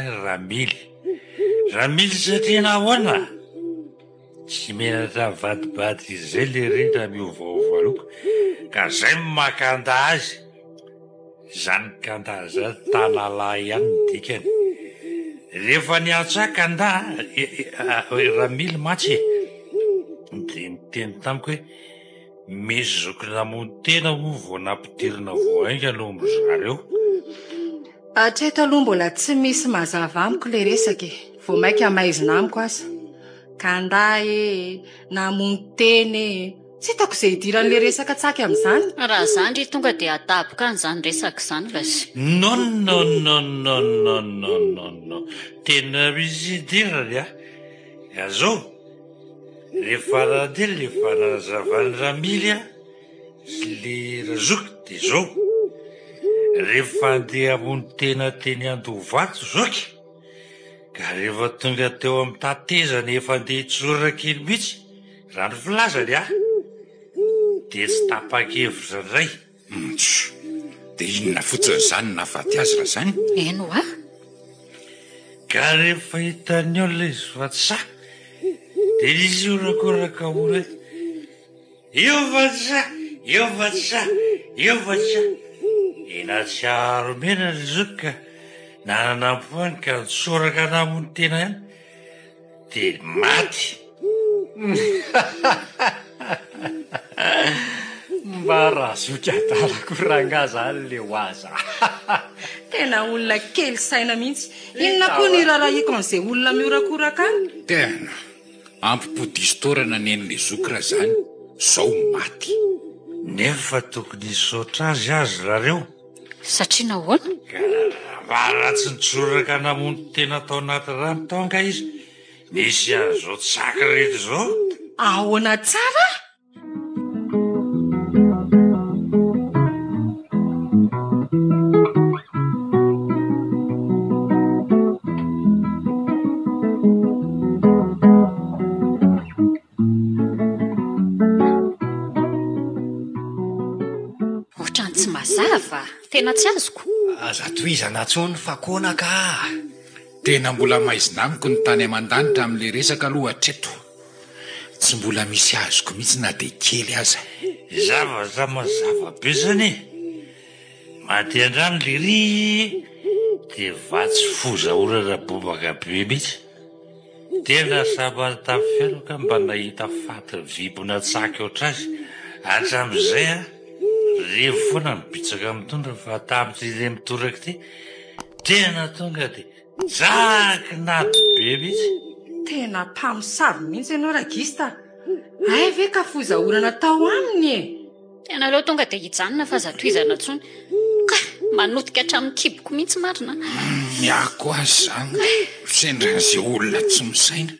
ramily satria nahoana tsy menatra vadibady izay le rindra miovaovaloko ka zay makanda azy zany kanda zany tanalahy ihany midikany rehefa niatsa kanda ramily matsy de niteny tamiko hoe misy zokinamony tena mo vo nampidirina voainga no mizareo atreto aloha mbola tsy misy mazava amiko le resaka vo maika amaizina amiko aza kanda namony teny tsy hitako izay hidiran'le resaka tsaky amin'izany raha zandry tonga de ataboka an'izany resaka izany rasy non tena misy hidirany azao rehefa rahately le fanazavany ramily sy le razoky de zao rehefa andeha amony tena teny andovato zoky ka rehefa tonga teo amin'ny tatezany efa andeha hitsorora kely mihitsy rano filazany de tsy tapa-kevitra indray de inona fotsiny zany nafaty azy raha zany eno ka rehefa hitany eo le izy fatsa de izy orakoraka ola eovatsa inatsiaro mena ry zoky ka nananampoany ka nitsoraka namony tena ihany de maty mba razoky adalako rangazany le hoaza tena olona kely saina mihitsy inona koa ny rarahiko an'izay olona miorakoraka any tena ampipodistorana nen'le zoky raha zany zao maty nefa tokony isotra azy rareo satria nahoana mba ratsy nitsoraka namony tena tao anaty rano tonga izy misy azao tsaky reto zao ahoana tsara ohatrany tsy mazava tena tsy azoko aza toizana tsony fakona ka tena mbola maizina amiko ny tany aman-danitra amin'le resaka aloha hatreto tsy mbola misy azoko mihitsy na de kely aza zava mazava be zany maty andrano le ry dia vatsy fozaorana bobaka be mihitsy. Tena sabatafelo ka mba nahita faty vibona tsaky oatr'azy. Hatramin'izay rehefa foana mibitsaka mitondra fa tamin'ile mitoraka ity tena tonga dia jaky naty be mihitsy. Tena mpamosavy mihitsy ianao Ragista. Ay ve ka fozaorana tao aminy e? Tena aleo tonga dia hijanona fa zatoizana ntsony. Ka manotika hatramin'ny kiboko mihitsy marina. Miako azy zany sendran'izay olona tsy misaina.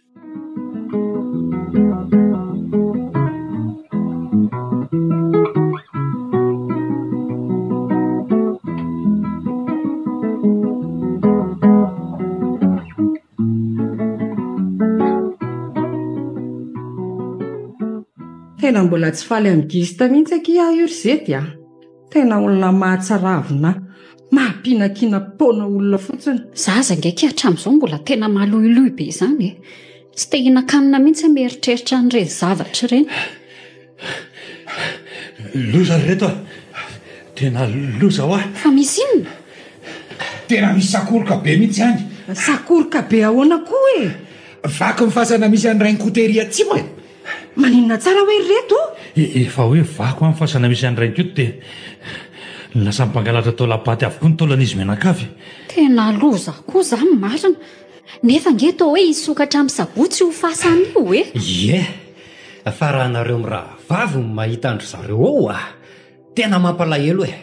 Tena mbola tsy faly amin'ny Gista mihitsy akia Urzety a. Tena olona mahatsaravina, mampinakina paona olona fotsiny. Zaza ingaika hatramin'izao mbola tena maloiloy be izany e. Tsy te hinan-kanina mihitsy mieritreritra an'ireny zavatra ireny. Loza reto a. Tena loza ho a. Fa misy inona? Tena misy sakoroka be mihitsy any. Sakoroka be ahoana koa e? Vaky mifasana misy an'ny rain-koteria tsy moa. Maninona tsara hoe reto? Efa hoe vako amin'ny fasana misy an'ny rainkoto dia lasa mpangalatra tao lapaty avokoa ny taolan'izy menakavy. Tena loza koa izany marina. Nefa ngeto hoe hisokatra amin'ny sabotsy ho fasana io e? Ie, fa raha nareo miraha vavy mahita andry zareo ao a, tena mampalahelo e.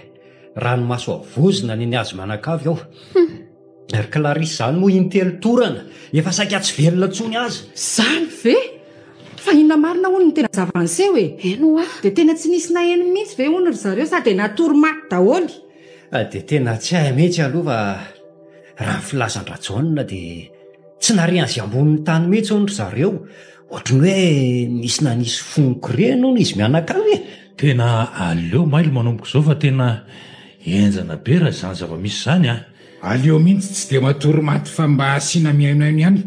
Ranomaso avozina ny azy manakavy ao. Ry Clarisse izany moa intelo torana, efa saika tsy velona ntsony azy. Zany ve? Fa inona marina hono ny tena zavanseho e? Eno a? Dia tena tsy nisy naheno mihitsy ve hono ry zareo sady natoromaty daholy? Dia tena tsy hay mihitsy aloha raha ny filazan-drajonina dia tsy narian'izay ambonin'ny tany mihitsy hono ry zareo. Ohatrany hoe nisy nanisy fonkorena hono izy mianakavy e. Tena aleo mailo manomboka izao fa tena enjana be raha izany zava-misy izany a. Aleo mihitsy tsy dia matoromaty fa mba asiana miainoaino ihany.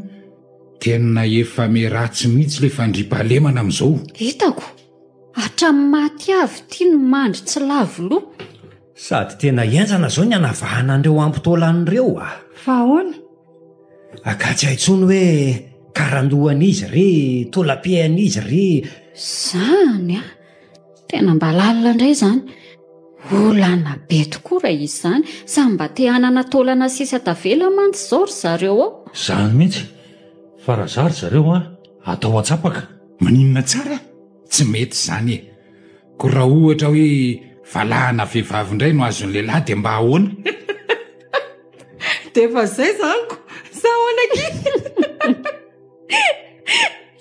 Tena efa meratsy mihitsy le fandriam-pahalemana amin'izao. Hitako, hatramin'ny maty avy tia no mandry tsy lavoloha. Sady tena enjana izao ny hanavahana an'ireo ampitolan'ireo a. Fa ahoana? Ka tsy haintsony hoe karandohan'izy ry, tolam-piain'izy ry. Zany a? Tena mba lalina indray izany. Olana be tokoa raha izy izany. Samy mba te hanana taolana sisa tavela mantsy izao ry zareo ao. Izany mihitsy. Fa raha zary zareo a, atao atsapaka. Maninona tsara? Tsy mety izany e. Ko raha ohatra hoe valahana vehivavy indray no azon'ny lehilahy dia mba ahoana? Dia efa izay zaniko. Sa ahoana ki?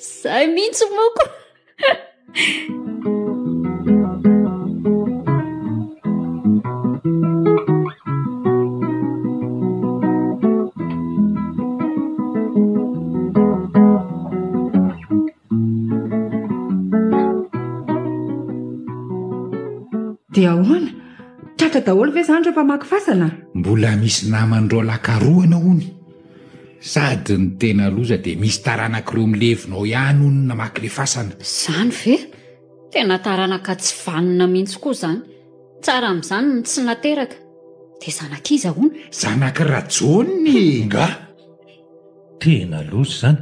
Zay mihitsy moko. Dia ahoana? Tratra daholo ve izany rehefa mamaky fasana? Mbola misy namandreo lakaroana hony. Sady ny tena loza dia misy taranak'ireo milevinao ihany hono namaky le fasana. Zany ve? Tena taranaka tsy vanona mihitsy koa izany. Tsara amin'izany ny tsy nateraka. Dia zanak'iza hono? Zanak' rajony. Nga tena loza izany.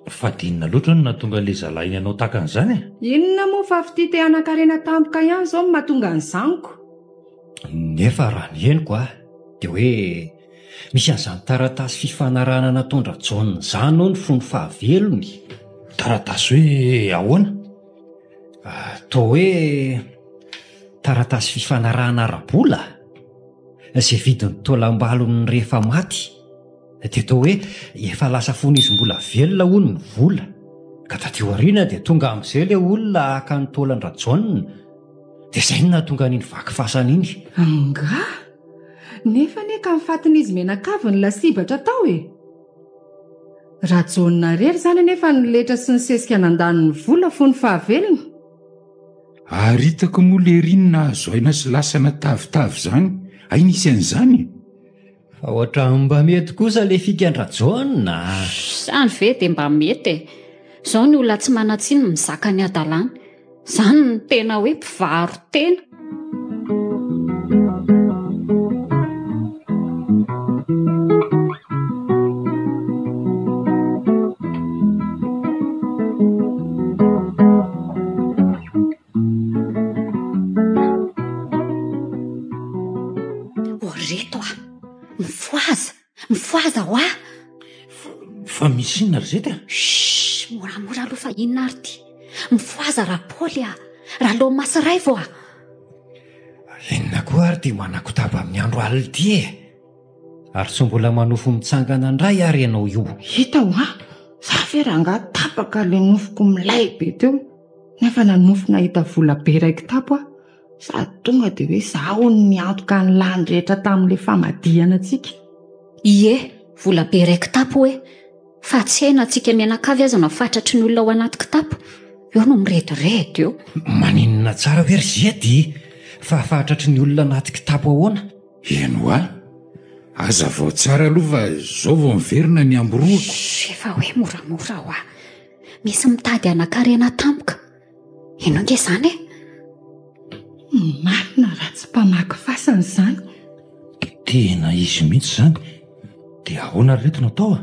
Fa dinina loatra no natonga le zalainy ianao tahaka an'izany e. Inona moa fa avy tia te hanan-karena tampoka ihany izao no mahatonga ny zaniko? Nefa raha ny henoko a, dia hoe misy an'izany taratasy fifanarana nataondra John izany ao ny fony fahavelony. Taratasy hoe ahoana? Toa hoe taratasy fifanarahana ara-bola izay vidin'ny taolam-balony rehefa maty. Dia toa hoe efa lasa fon'izy mbola velona hono ny vola. Ka taty aoriana dia tonga amin'izay ilay olona haka ny taolan-dra John. Dia izay no nahatonga n'iny vaky fasana iny. Nga? Nefa ka mifatin'izy menakavy ny lasibatra tao e. Raha rery izany nefa ny letra sy ny sesika nandaniny vola fony fahavelona. Ary hitako moa le rinona azoaina sy lasana tavitavy izany. Ay nisy an'izany. Ohatra mba mety kosa le fikandra John. Zany ve dia mba mety e. Izao ny olona tsy manatsiny mizaka ny adalàna. Izany ny tena hoe mpivaro tena. reto mifoaza ho a fa misy inona ry zety a? moramora aloha fa inona ary ty mifoaza raha Paoly a raha loha masiray vo a inona koa ary ty manakotaba amin'ny andro alina ty ary tsy mbola manofo mitsangana indray ary ianao io. Hita ho a za ve ranga tapaka le nofoko milay be teo nefa nanofo nahita vola be raiky tapo a sady tonga de hoe zaho ny antoka ny lany rehetra tamin'le famadihana antsika. Ie vola be raiky tapo hoe fa tsy haina antsika mianakavy aza mafatratry ny olona ao anaty kitapo eo no mirediredy eo. Maninona tsara hoe ry ziady fa fahatratry ny olona anaty kitapo ahoana? Eno a aza vao tsara aloha fa zao vao miverina ny amboroako. Efa hoe moramora ho a misy mitady anakarena tampoka inonge zany marina raha tsy mpamaky fasana izany. Tena izy mihitsy zany dia ahoana ry reto natao a?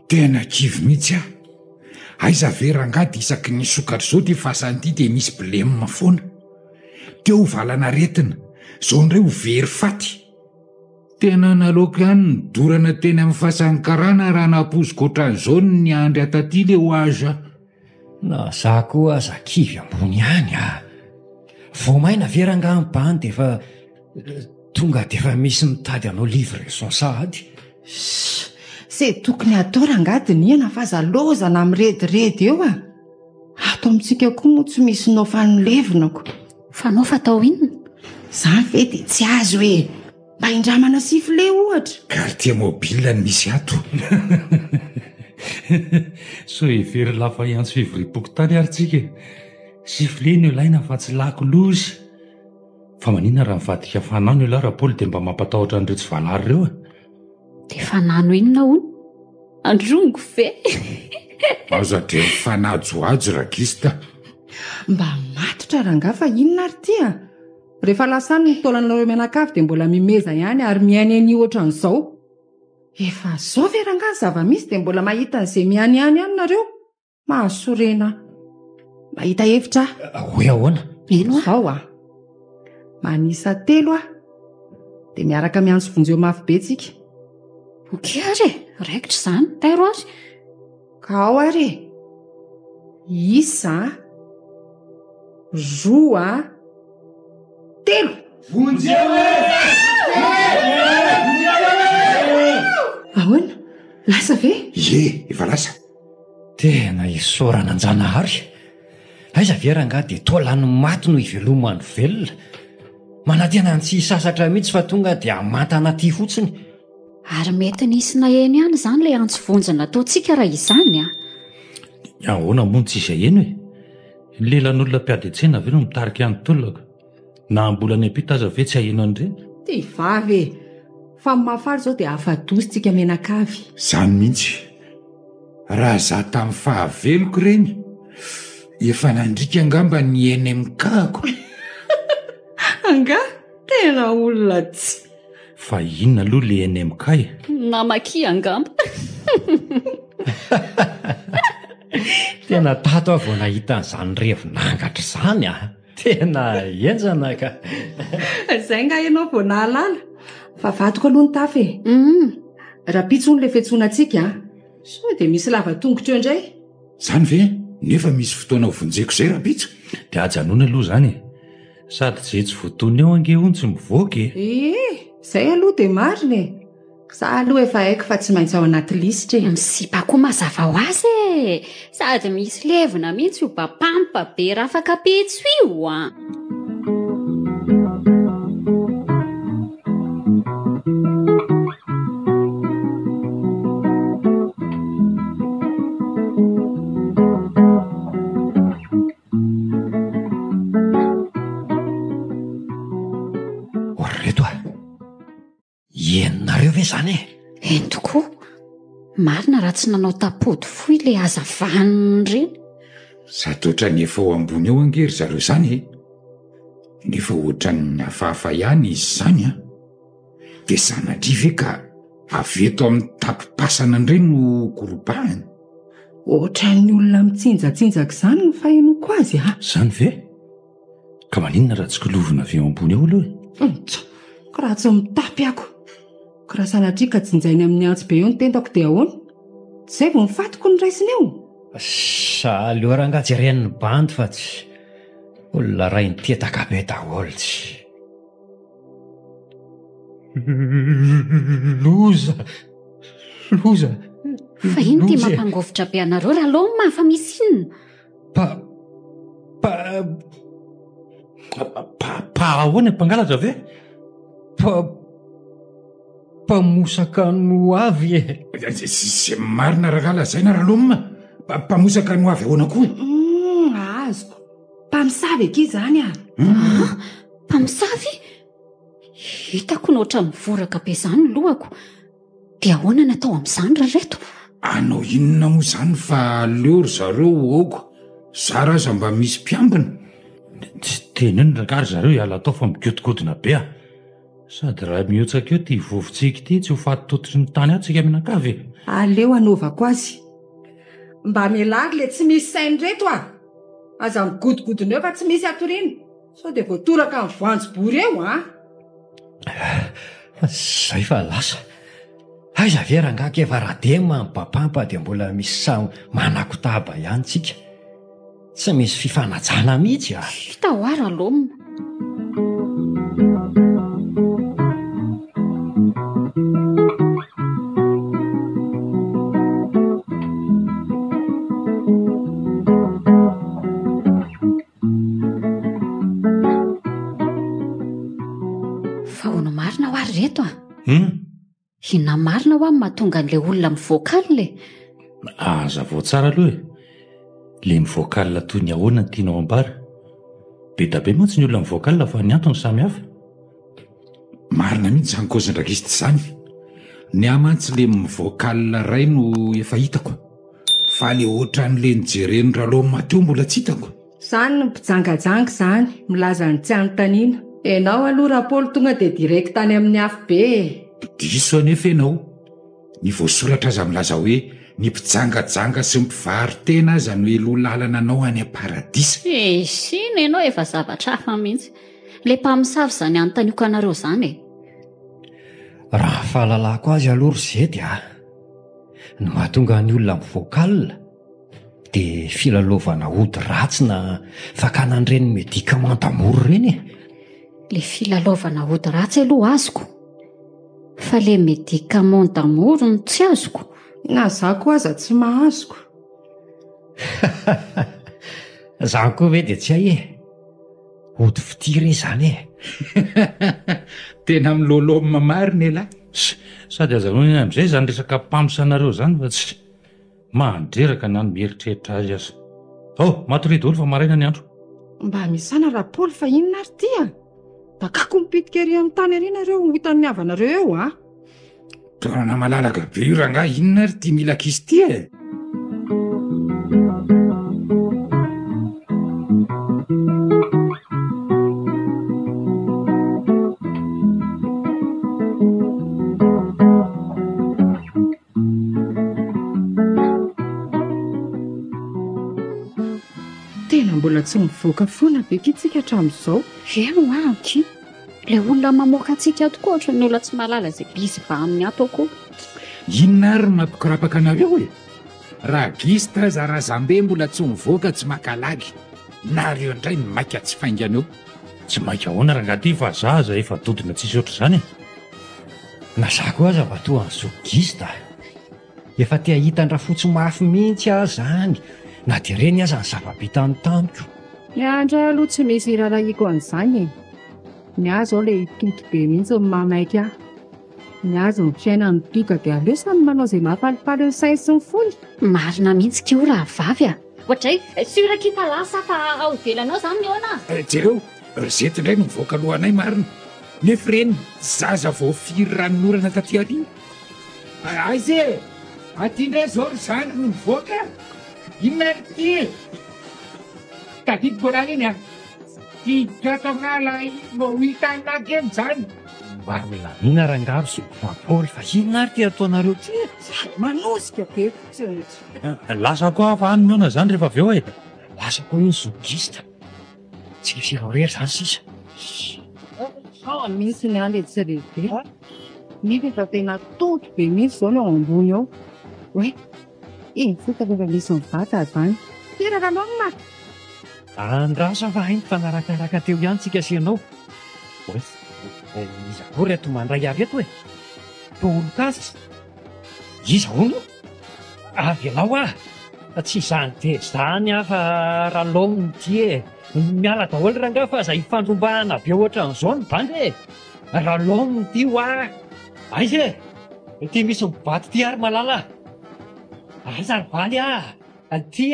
Tena kivy mihitsy a aiza ve rangady isaky ny sokatra zao ty fasany ity dia misy bilema foana teo valana retina zao indray ho very faty. Tena nalaoko ihany ny dorana teny amin'ny fasan'ny karana raha nampoziko ohatran'izao ny andry ataty le ho aza. Na za koa aza kivy ambony ihany a vao maina veranga mibany dia efa tonga dia efa misy mitady anao livraison sahady. Zay tokony atao rangady ny ena fa zalozana mirediredy eo a ato amintsika koa moa tsy misy nao fanoloevinako. Fa nao fa tao inona zany ve dia tsy azo hoe mba indramana sifle ohatra. Quartier mobile ny misy ato. So ivery lafa iantso ivry-pokotany ary tsika sifle ny olaina fa tsy lako lozy fa manina raha mivadika fanao ny ola raha Paoly dia mba mampatahotra an'ireo tsy valary ireo a. dia fanano inona hono androngo ve aza dia fanajoajo rakista mba matotra ranga fa inona ary ty a rehefa lasany ny taolanareo mianakavy dia mbola mimeza ihany ary miainy any ohatran'izao. Efa zao ve ranga zava-misy dia mbola mahita an'izay miany ihany nareo mahasorena mahita hevitra hoe ahoana? Ino zao a manisa 3 a dia miaraka miantso vonjeo mafy be tsika. oke ary raikitra izany tairo azy ka ao ary isa roa 3 ahoana lasa ve? Ye efa lasa. Tena isorana anjanahary aiza ve ranga dia toa lany maty no ivelomany velona manatena tsy sasatra mihitsy fa tonga dia amantana ty fotsiny. Ary mety nisy naheny ihany izany ilay antso vonjana ataontsika raha izany a. Ahoana moa tsy izay eny hoe lelan'olona mpiady an-tsena ve no mitarika ihany tolaka na mbola ny ampita aza ve tsy aheno an'ireny. Ty vavy fa mafary zao dia afa-dositsika menakavy. Zany mihitsy raha za tamin'ny fahaveloko ireny efa nandrika angamba ny eny mikako. Anga tena olona tsy fa inona aloha le NMK namaki angamba. Tena tato avy vao nahita an'izany revo nangatra izany a tena enjana ka. Zay nga ianao vao nahalala fa vatoko aloha ny tafy raha pitsony le fetsona antsika so dia misy lava tongotra eo indray. Zany ve nefa misy fotoana vonjeko izay raha pitso dia ajanoana aloha izany sady jetsy votony eo ange hony tsy mivoaka zay aloha dia marina za aloha efa haiko fa tsy maintsy ao anaty lisitra misipa koa mazava ho azy sady misy levina mihitsy io bapampa be raha afaka petso io a. Ienonareo ve zany eny tokoa marina raha tsy nanao tapody foy le azavany reny. Sady ohatra ny efa ao ambony eo angery zareo izany nefa ohatra ny hafahafa ihany izy izany dia sanatria ve ka aveto amin'ny tapipasana indray no korobahany. Ohatra ny olona mitsinjatsinjaka izany no fahenoko azy zany ve ka maninona raha tsy kilovina avy eo ambony eo aloha ka raha tsy mitapy ako ko raha sanatria ka jinjainy amin'ny antsy be eo ny tentako dia ahoana zay vo nifatiko ny raisiny eo sa leo ranga jeren'ny bandy fa tsy olona ray ny tetaka be daholo tsy loza fa iny ty mampangovitra be anareo raha loha mafa misy inona ahoana mpangalatra ve mpamosaka no avy sy marina rahagala zay na raha lomma mpamosaka no avy ahoana koa azoko mpamosavy aky zany mpamosavy hitako noatra mivoraka be zany lohako dia ahoana natao amin'izany raha reto anao inona moa zany fa leory zareo oko zara aza mba misy mpiambina tsy teniny rakary zareo hiala atao fa mikotikodina be sady raha miotsaka eo ty vovotsika ity tsy ho fatototry ny tany atsika aminakavy aleo anaovako azy mba milary le tsy misy sainy reto aza migodingodina eo fa tsy misy atoriana sao dia voatoraka amin'ny voanjobory eo zay fa lasa aiza ve rangaka efa raha de mampapampa dia mbola misy sa manakotaba ihany tsika tsy misy fifanajana mihitsy hita ho ara lomina fa hono marina ho ary reto hina marina ho amin'ny mahatonga an'ilay olona mivoakalile aza vao tsara aloha le mivoakalina toy ny ahoana ny tianao ambara be da be moa tsy ny olona mivoakalina fa ny antony samy hafa marina mihitsy zany kozindrakisty zany ny amantsy le mivoakalina ray no efa hitako fa le ohatran'le nijereny rahaloha mateo mbola tsy hitako zany no mpijangajanga zany milaza ny tsy anontaniana ianao aloha rapolo tonga dia direct tany amin'ny afo be diso anefa ianao ny voasoratra aza milaza hoe ny mpijangajanga sy mpivary tena aza no elo lalana anao any aparadisa sina ianao efa zavatra hafa mihitsy le mpamosavy zany anontanioko anareo zany raha fahalalako azy aloha ry zety ny mahatonga ny olona mivoakalina dia filalovana ody ratsy na fakanan'ireny medicament-d'amour reny le filalovana ody ratsy aloha azoko fa le medicament-d'amour no tsy azoko na za koa aza tsy mahazoko zany koa ve dia tsy hay ody fitiry izany tena miloloma marina elahy sady azanony amin'izay zany resaka mpamosanaareo zany fa tsy mandreraka na ny mieritreritra azy aza matoridy olo fa maraina ny andro mba misana rapolo fa inona ary tya da kako mipitika ery amin'ny tany arinareo hitan'ny havanareo eo toerana malalaka be io rangah inona ary ty mila kizy ty tena mbola tsy mivoaka foana be kitsika hatramin'izao eno aky le olona mamoaka antsika tokoa ohatra ny olona tsy malala zay bisy va amin'ny ato koa inona ary mampikorapaka anareo raha gista za razambe mbola tsy mivoaka tsy makalagy nareo indray ny maika tsy faingana eo tsy mainka ahoana raha ngaty fa zaza efa dodina tsisy oatra zany na za koa aza vatoa an'izao gista efa tia hitan-dra fotsy mafy mihitsy azy zany na dia reny aza ny zava-bita ny tamiko ny andra aloha tsy misy raharaiko an'izany ny azo ao le toto be mihitsy ny mamaika ny azo ny fiaina ny toka dia aleo samy manao izay mahapalipaly ny sainy sy ny fony marina mihitsy kio raha vavy ohatray surakita lasa fa ao velanao zany miona jereo zety indray no mivoaka alohanay marina nefa reny zaza vao firy ranonorana taty arina aizy aty indray zao ry zany no mivoaka inona ty tadiko bola iny tigatangala no hitanaky eny zany ina rangaro sy vapoly fa inona ary ty ataonareo ty manosika be lasa koa fa any miona zany rehefa avy eo lasa koa iny zogista tsy firery zany sisa mihitsy ny any etsy lehibe nefa efa tena toto be mihitsy zao no ao ambony ao hoe fotaka misy mivata zany teraka anao no maty andrasa fa hainy fanarakaraka teo ihany tsika sianao iza kory ato mandray avy eto hoe tolokasy iza ono avy anao tsy izany te zany afa ralominy ty miala daholo ranga fa zay fandrombahana be ohatran'izao ny bandy ralominy ty aiza ty misy mibaty ty ary malala aiza ry valy ty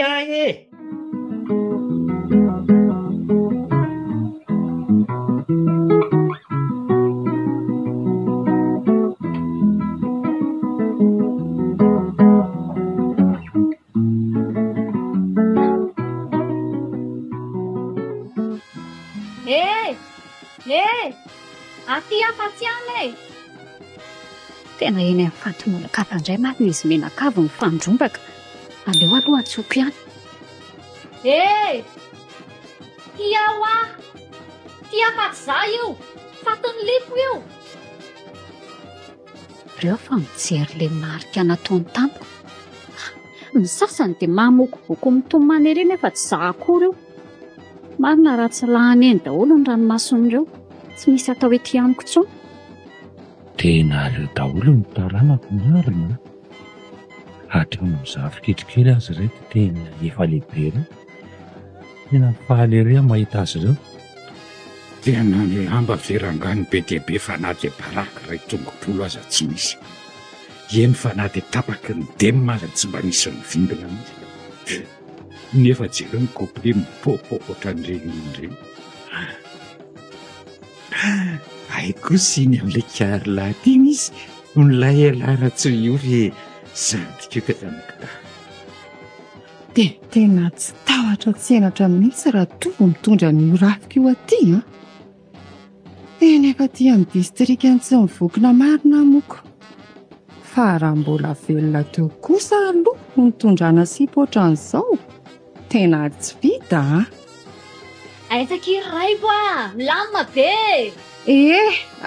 aty afa-tsy any tena eny amin'ny fantonolakava indray maty izy menakavo ny fandrombaka aleo aloha atsoko ihany tia tia afa-tsy za io fatony lipo io reo fa mijery le marika nataony tampo ny sasany dia mamokoboko mitomany ery nefa tsy za akory io marina raha tsy lahany eny daholo ny ranomason'ireo tsy misy atao ety amiko tsony tena aleo daholo ny taranako marina hatramin'ny zaviketrikely azy reto tena efa lehibe reo tena faly ery mahita azy ireo tena ny lamba verangany be dia be fa na dia baraka ray tongotr'olo aza tsy misy eny fa na dia tapaky ny demma aza tsy mba misy ny vimbina mihitsy nefa jereo ny kople mipopo ohatran'ireny aiko siny amin'ilay kary laty iny izy nolay alaratso iovy zantikeka zanaka dia tena tsy tahotra tsy enatra mihitsy raha tovo mitondra ny orafika io aty tena efa ty amin'ny distrika ny tsy mivokina marina moko fa raha mbola velona teo kosa aloha no mitondrana sipa ohatran'izao tena tsy vita aitsaka iraybo milamina be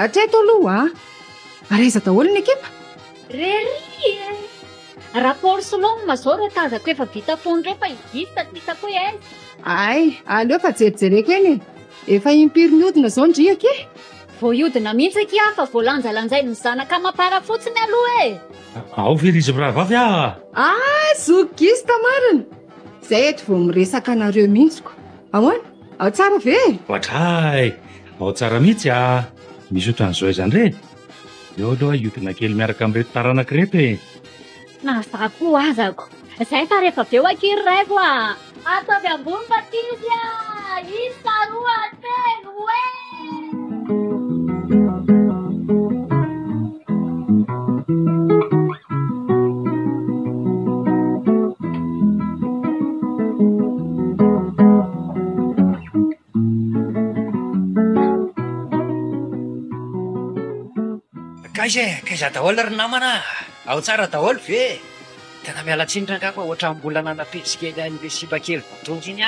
atreto aloha areza daholo ny ekipa rery rapport solomma zao reo tazako efa vita fony refa ivista vitako aleo efa jerijereko eny efa impiry miodina zao ndriaka voiodina mihitsy aky fa voalanjalanjay ny zanaka mapara fotsiny aloha ao verizy biravavy zokista marina zay eto vo miresaka anareo mihitsiko ahoana ao tsara ve ohatray ao tsara mihitsy misy ohatran'izao izany reny eo aloha iodina kely miaraka amin'reto taranaka reto na za koa azako zay fa rehefa aveo aky raivo atavy ambony patizy isa roa telo kaiza daholo ry namana ao tsara daholo ve tena mialatsindra angako ohatran'ny mbola nanapetsikely an'le sipa kely votonjy iny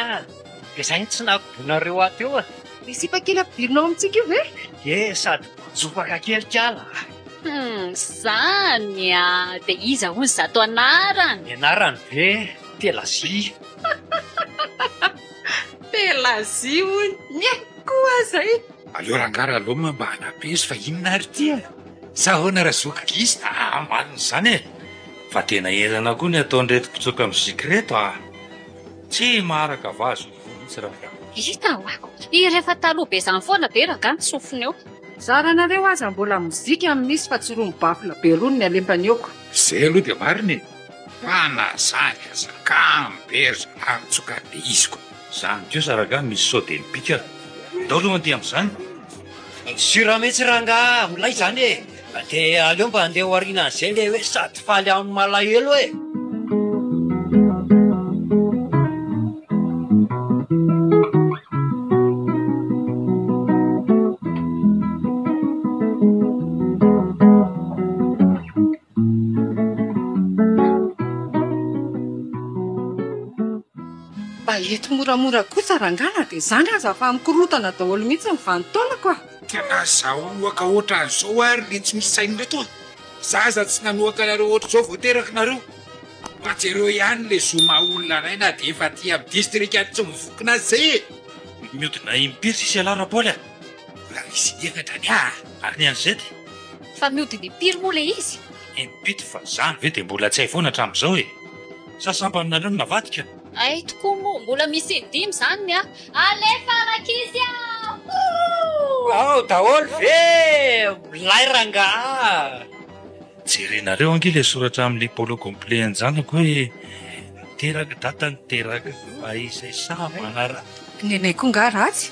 dia zay tsy nakobonareo ateo le sipa kely ampidirinao amintsika io ve sady jofaka kely kala zany dia iza hoy zato anarany anarany ve telazia telazia hoy ny koa zay aleo rangara aloma mba hanapezy fa inona ary tya sahoana raha zokikista ambaniny izany fa tena ezana koa ny ataon'reto mpitsoka amin'ny zikreto tsy maharaka vazo vonitsy raha hita hoako rehefa taloha be zany foana be rangany sofiny eo zaranareo aza mbola mozika amin'ny misy fa tsy roa mibafila be rony ny alempany eoko zay aloha dia mariny fa nazany azakamy be zaranitsoka le iziko zany keo saraka misy saodeny pika dao aloha anty amin'izany sura mihitsy ranga milay zany dia aleo mba andeha ho arinan'izay le hoe sady faly amin'ny malahelo mba eto moramora kosa rangana dia zany aza fa mikorotana daholo mihitsy ny vanontaonako tena zahoaka oatra an'izao ary le tsy misy sainy reto a zaza tsy nanoaka nareo oatra zao voateraka nareo fa jereo ihany le zoma olona anay na de efa ty amin'ny distrika tsy mivokina zay miodina impiry sisy alaraboly a raha misy efatra ny ary ny an'izay ty fa miodiny impiry moa le izy impito fa zany ve dia mbola tsy hay foana hatramin'izao e sasambaninareo no navadika ay tokoa moa mbola misy dimy zany a alefa rakizy ao daholo ve milay ranga jerenareo ange le soratra amin'le polo complet anjanako hoe niteraka data niteraka fa izay samanara ny anay koa nga ratsy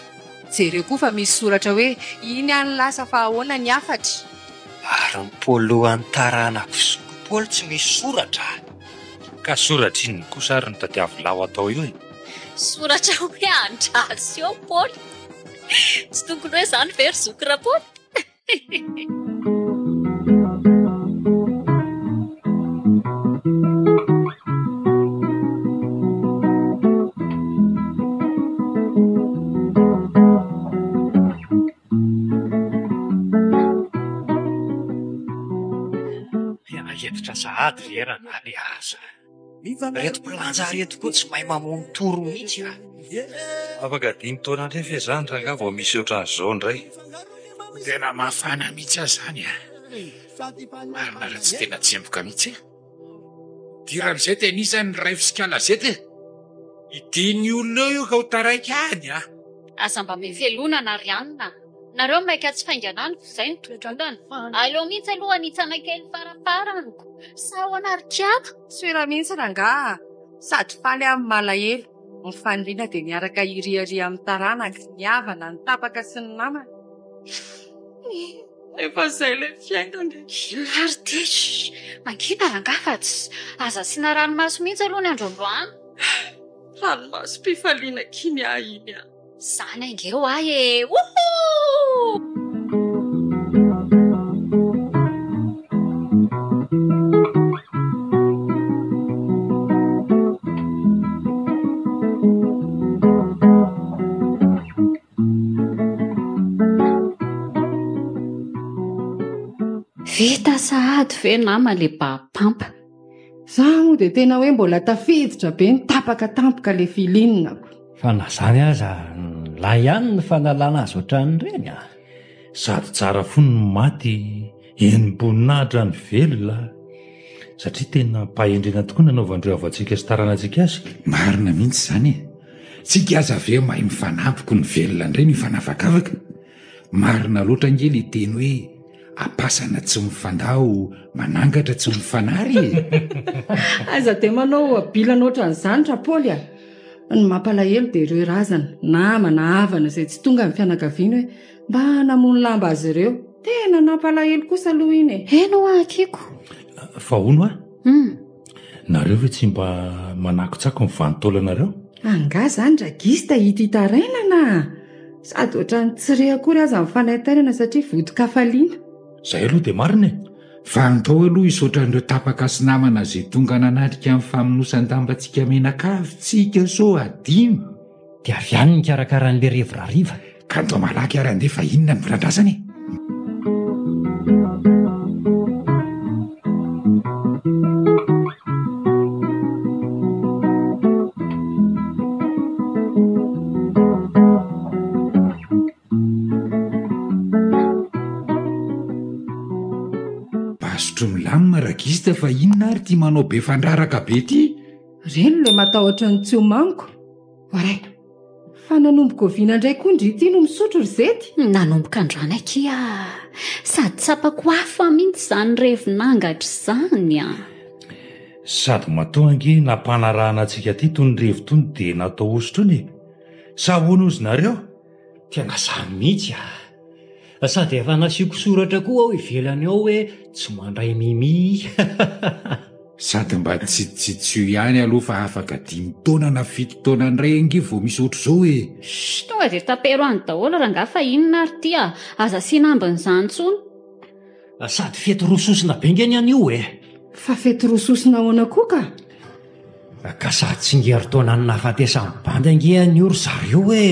jereo koa fa misy soratra hoe iny any lasa fa ahoana ny afatra ary ny polo antaranako sokopolo tsy misy soratra ka soratra iny kosa ary ny tadiavilao atao io e soratra hoe andrasy eo paoly tsy tokony hoe zany very zoky rapaoly editra sahady verana le asa reto mplanja reto koa tsy mahay mamono toro mihitsy a afaka dimy taona ndrefa zany raha nga vao misy ohatran'izao indray tena mafana mihitsy azy zany a marina raha tsy tena tsemboka mihitsy e diran'izay tenisany ray fisikala zety idiny olona eo ka ho taraiky any a aza mba mivelonana ry anina nareo maika tsy fainganany zay ny toetrandany aleo mihitsy aloha nitsana kely farafaraniko sahoana rikiaka soera mihitsy ranga sady faly amin'ny malahelo ny faniriana dia niaraka iriaria amin'ny taranaka ny havana ny tapaka sy ny namana efa zay le fiainana ilary ty mangina rangafatsy aza sina ranomaso mihitsy aloha ny androandroany ranomasom-pifaliana kiny ahiny a zany angeo ay e vita sahady ve nama le bapampa za moa dia tena hoe mbola tafiditra be ny tapaka tampoka le filinonako fa na zany aza la ihany ny fanalana azy ohatran'ireny a sady tsara fony ny maty enimboninaitra ny velona satria tena mpahendrena tokoa nanaovandreo avantsika sy taranantsika azy marina mihitsy zany e tsika aza ve mahay mifanampiko ny velona indray mifanavakavaka marina loatra angely teny hoe apasana tsy mifandao manangatra tsy mifanary aza dia manao abilana ohatran'izany rapaoly a ny mampalahelo dia ireo razana namana havana izay tsy tonga amin'ny fianakaviana hoe mba namono lamba azy ireo tena nampalahelo kosa aloha iny e eno akiko fa hono a nareo ve tsy mba manakotsako ny vanontaolanareo anga zany dragista hititarainana sady ohatrany tsire akory aza amin'ny fanaitairana satria vodikafaliana izay aloha dia marina e vanotao aloha isoatran'ireo tapaka sy namana zay tonga nanatrika amin'ny famonosan-dambantsika menakavitsika so adimy dia avy any ny karakaran'le revorariva ka ntao malaky ary andefa inona ny volandrasany milamina ragista fa inona ary ty manao be fandraraka be ty reny le matahotra ny tsy homaniko oray fa nanomboka oviana indray koa ndry ty no misotro ry zety nanomboka andrana akia sady tsapako hafa mihitsy zany revinangatra zany a sady matoangy nampanarahana antsika ty tony revi tony dia natao osotro iny sa hoana ozy nareo tena zany mihitsy a sady efa nasiako soratra koa ao ivelany ao hoe tsy mandray mimi sady mba tsitsitsio ihany aloha fa afaka 5 taona na 7 taona ndray ange vao misy ohatro zao e tonga dia tapero any daholo raha nga fa inona ary ty a aza sy nambin'izany tsony sady fety rososina be ngeny any io e fa fety rososina ahoana koa ka sady tsy ngery taona ny nahafatesany bandy ange any io ry zareo e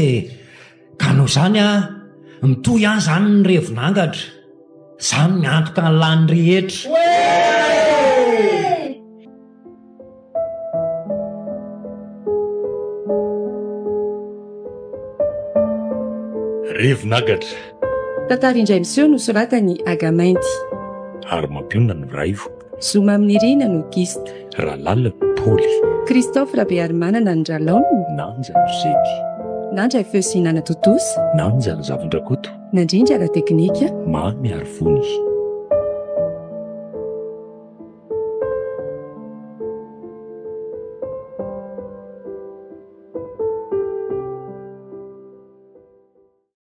ka noho zany a mitoy ihany izany ny revinangatra izany miantoka ny lany rehetra. Revinagatra tantara indray miseho no soratany Agamainty, ary mampionana no Raivo, Zoma amin'ny Rina no Gista, Rahalala no Paoly, Christophe Rabearimanana ny Dralaona, Nanja no Zedy, Nandra Feosinana Totosa, Nanja no Zavindrakoto, Nandrindra la teknika, Mamy ary Vony.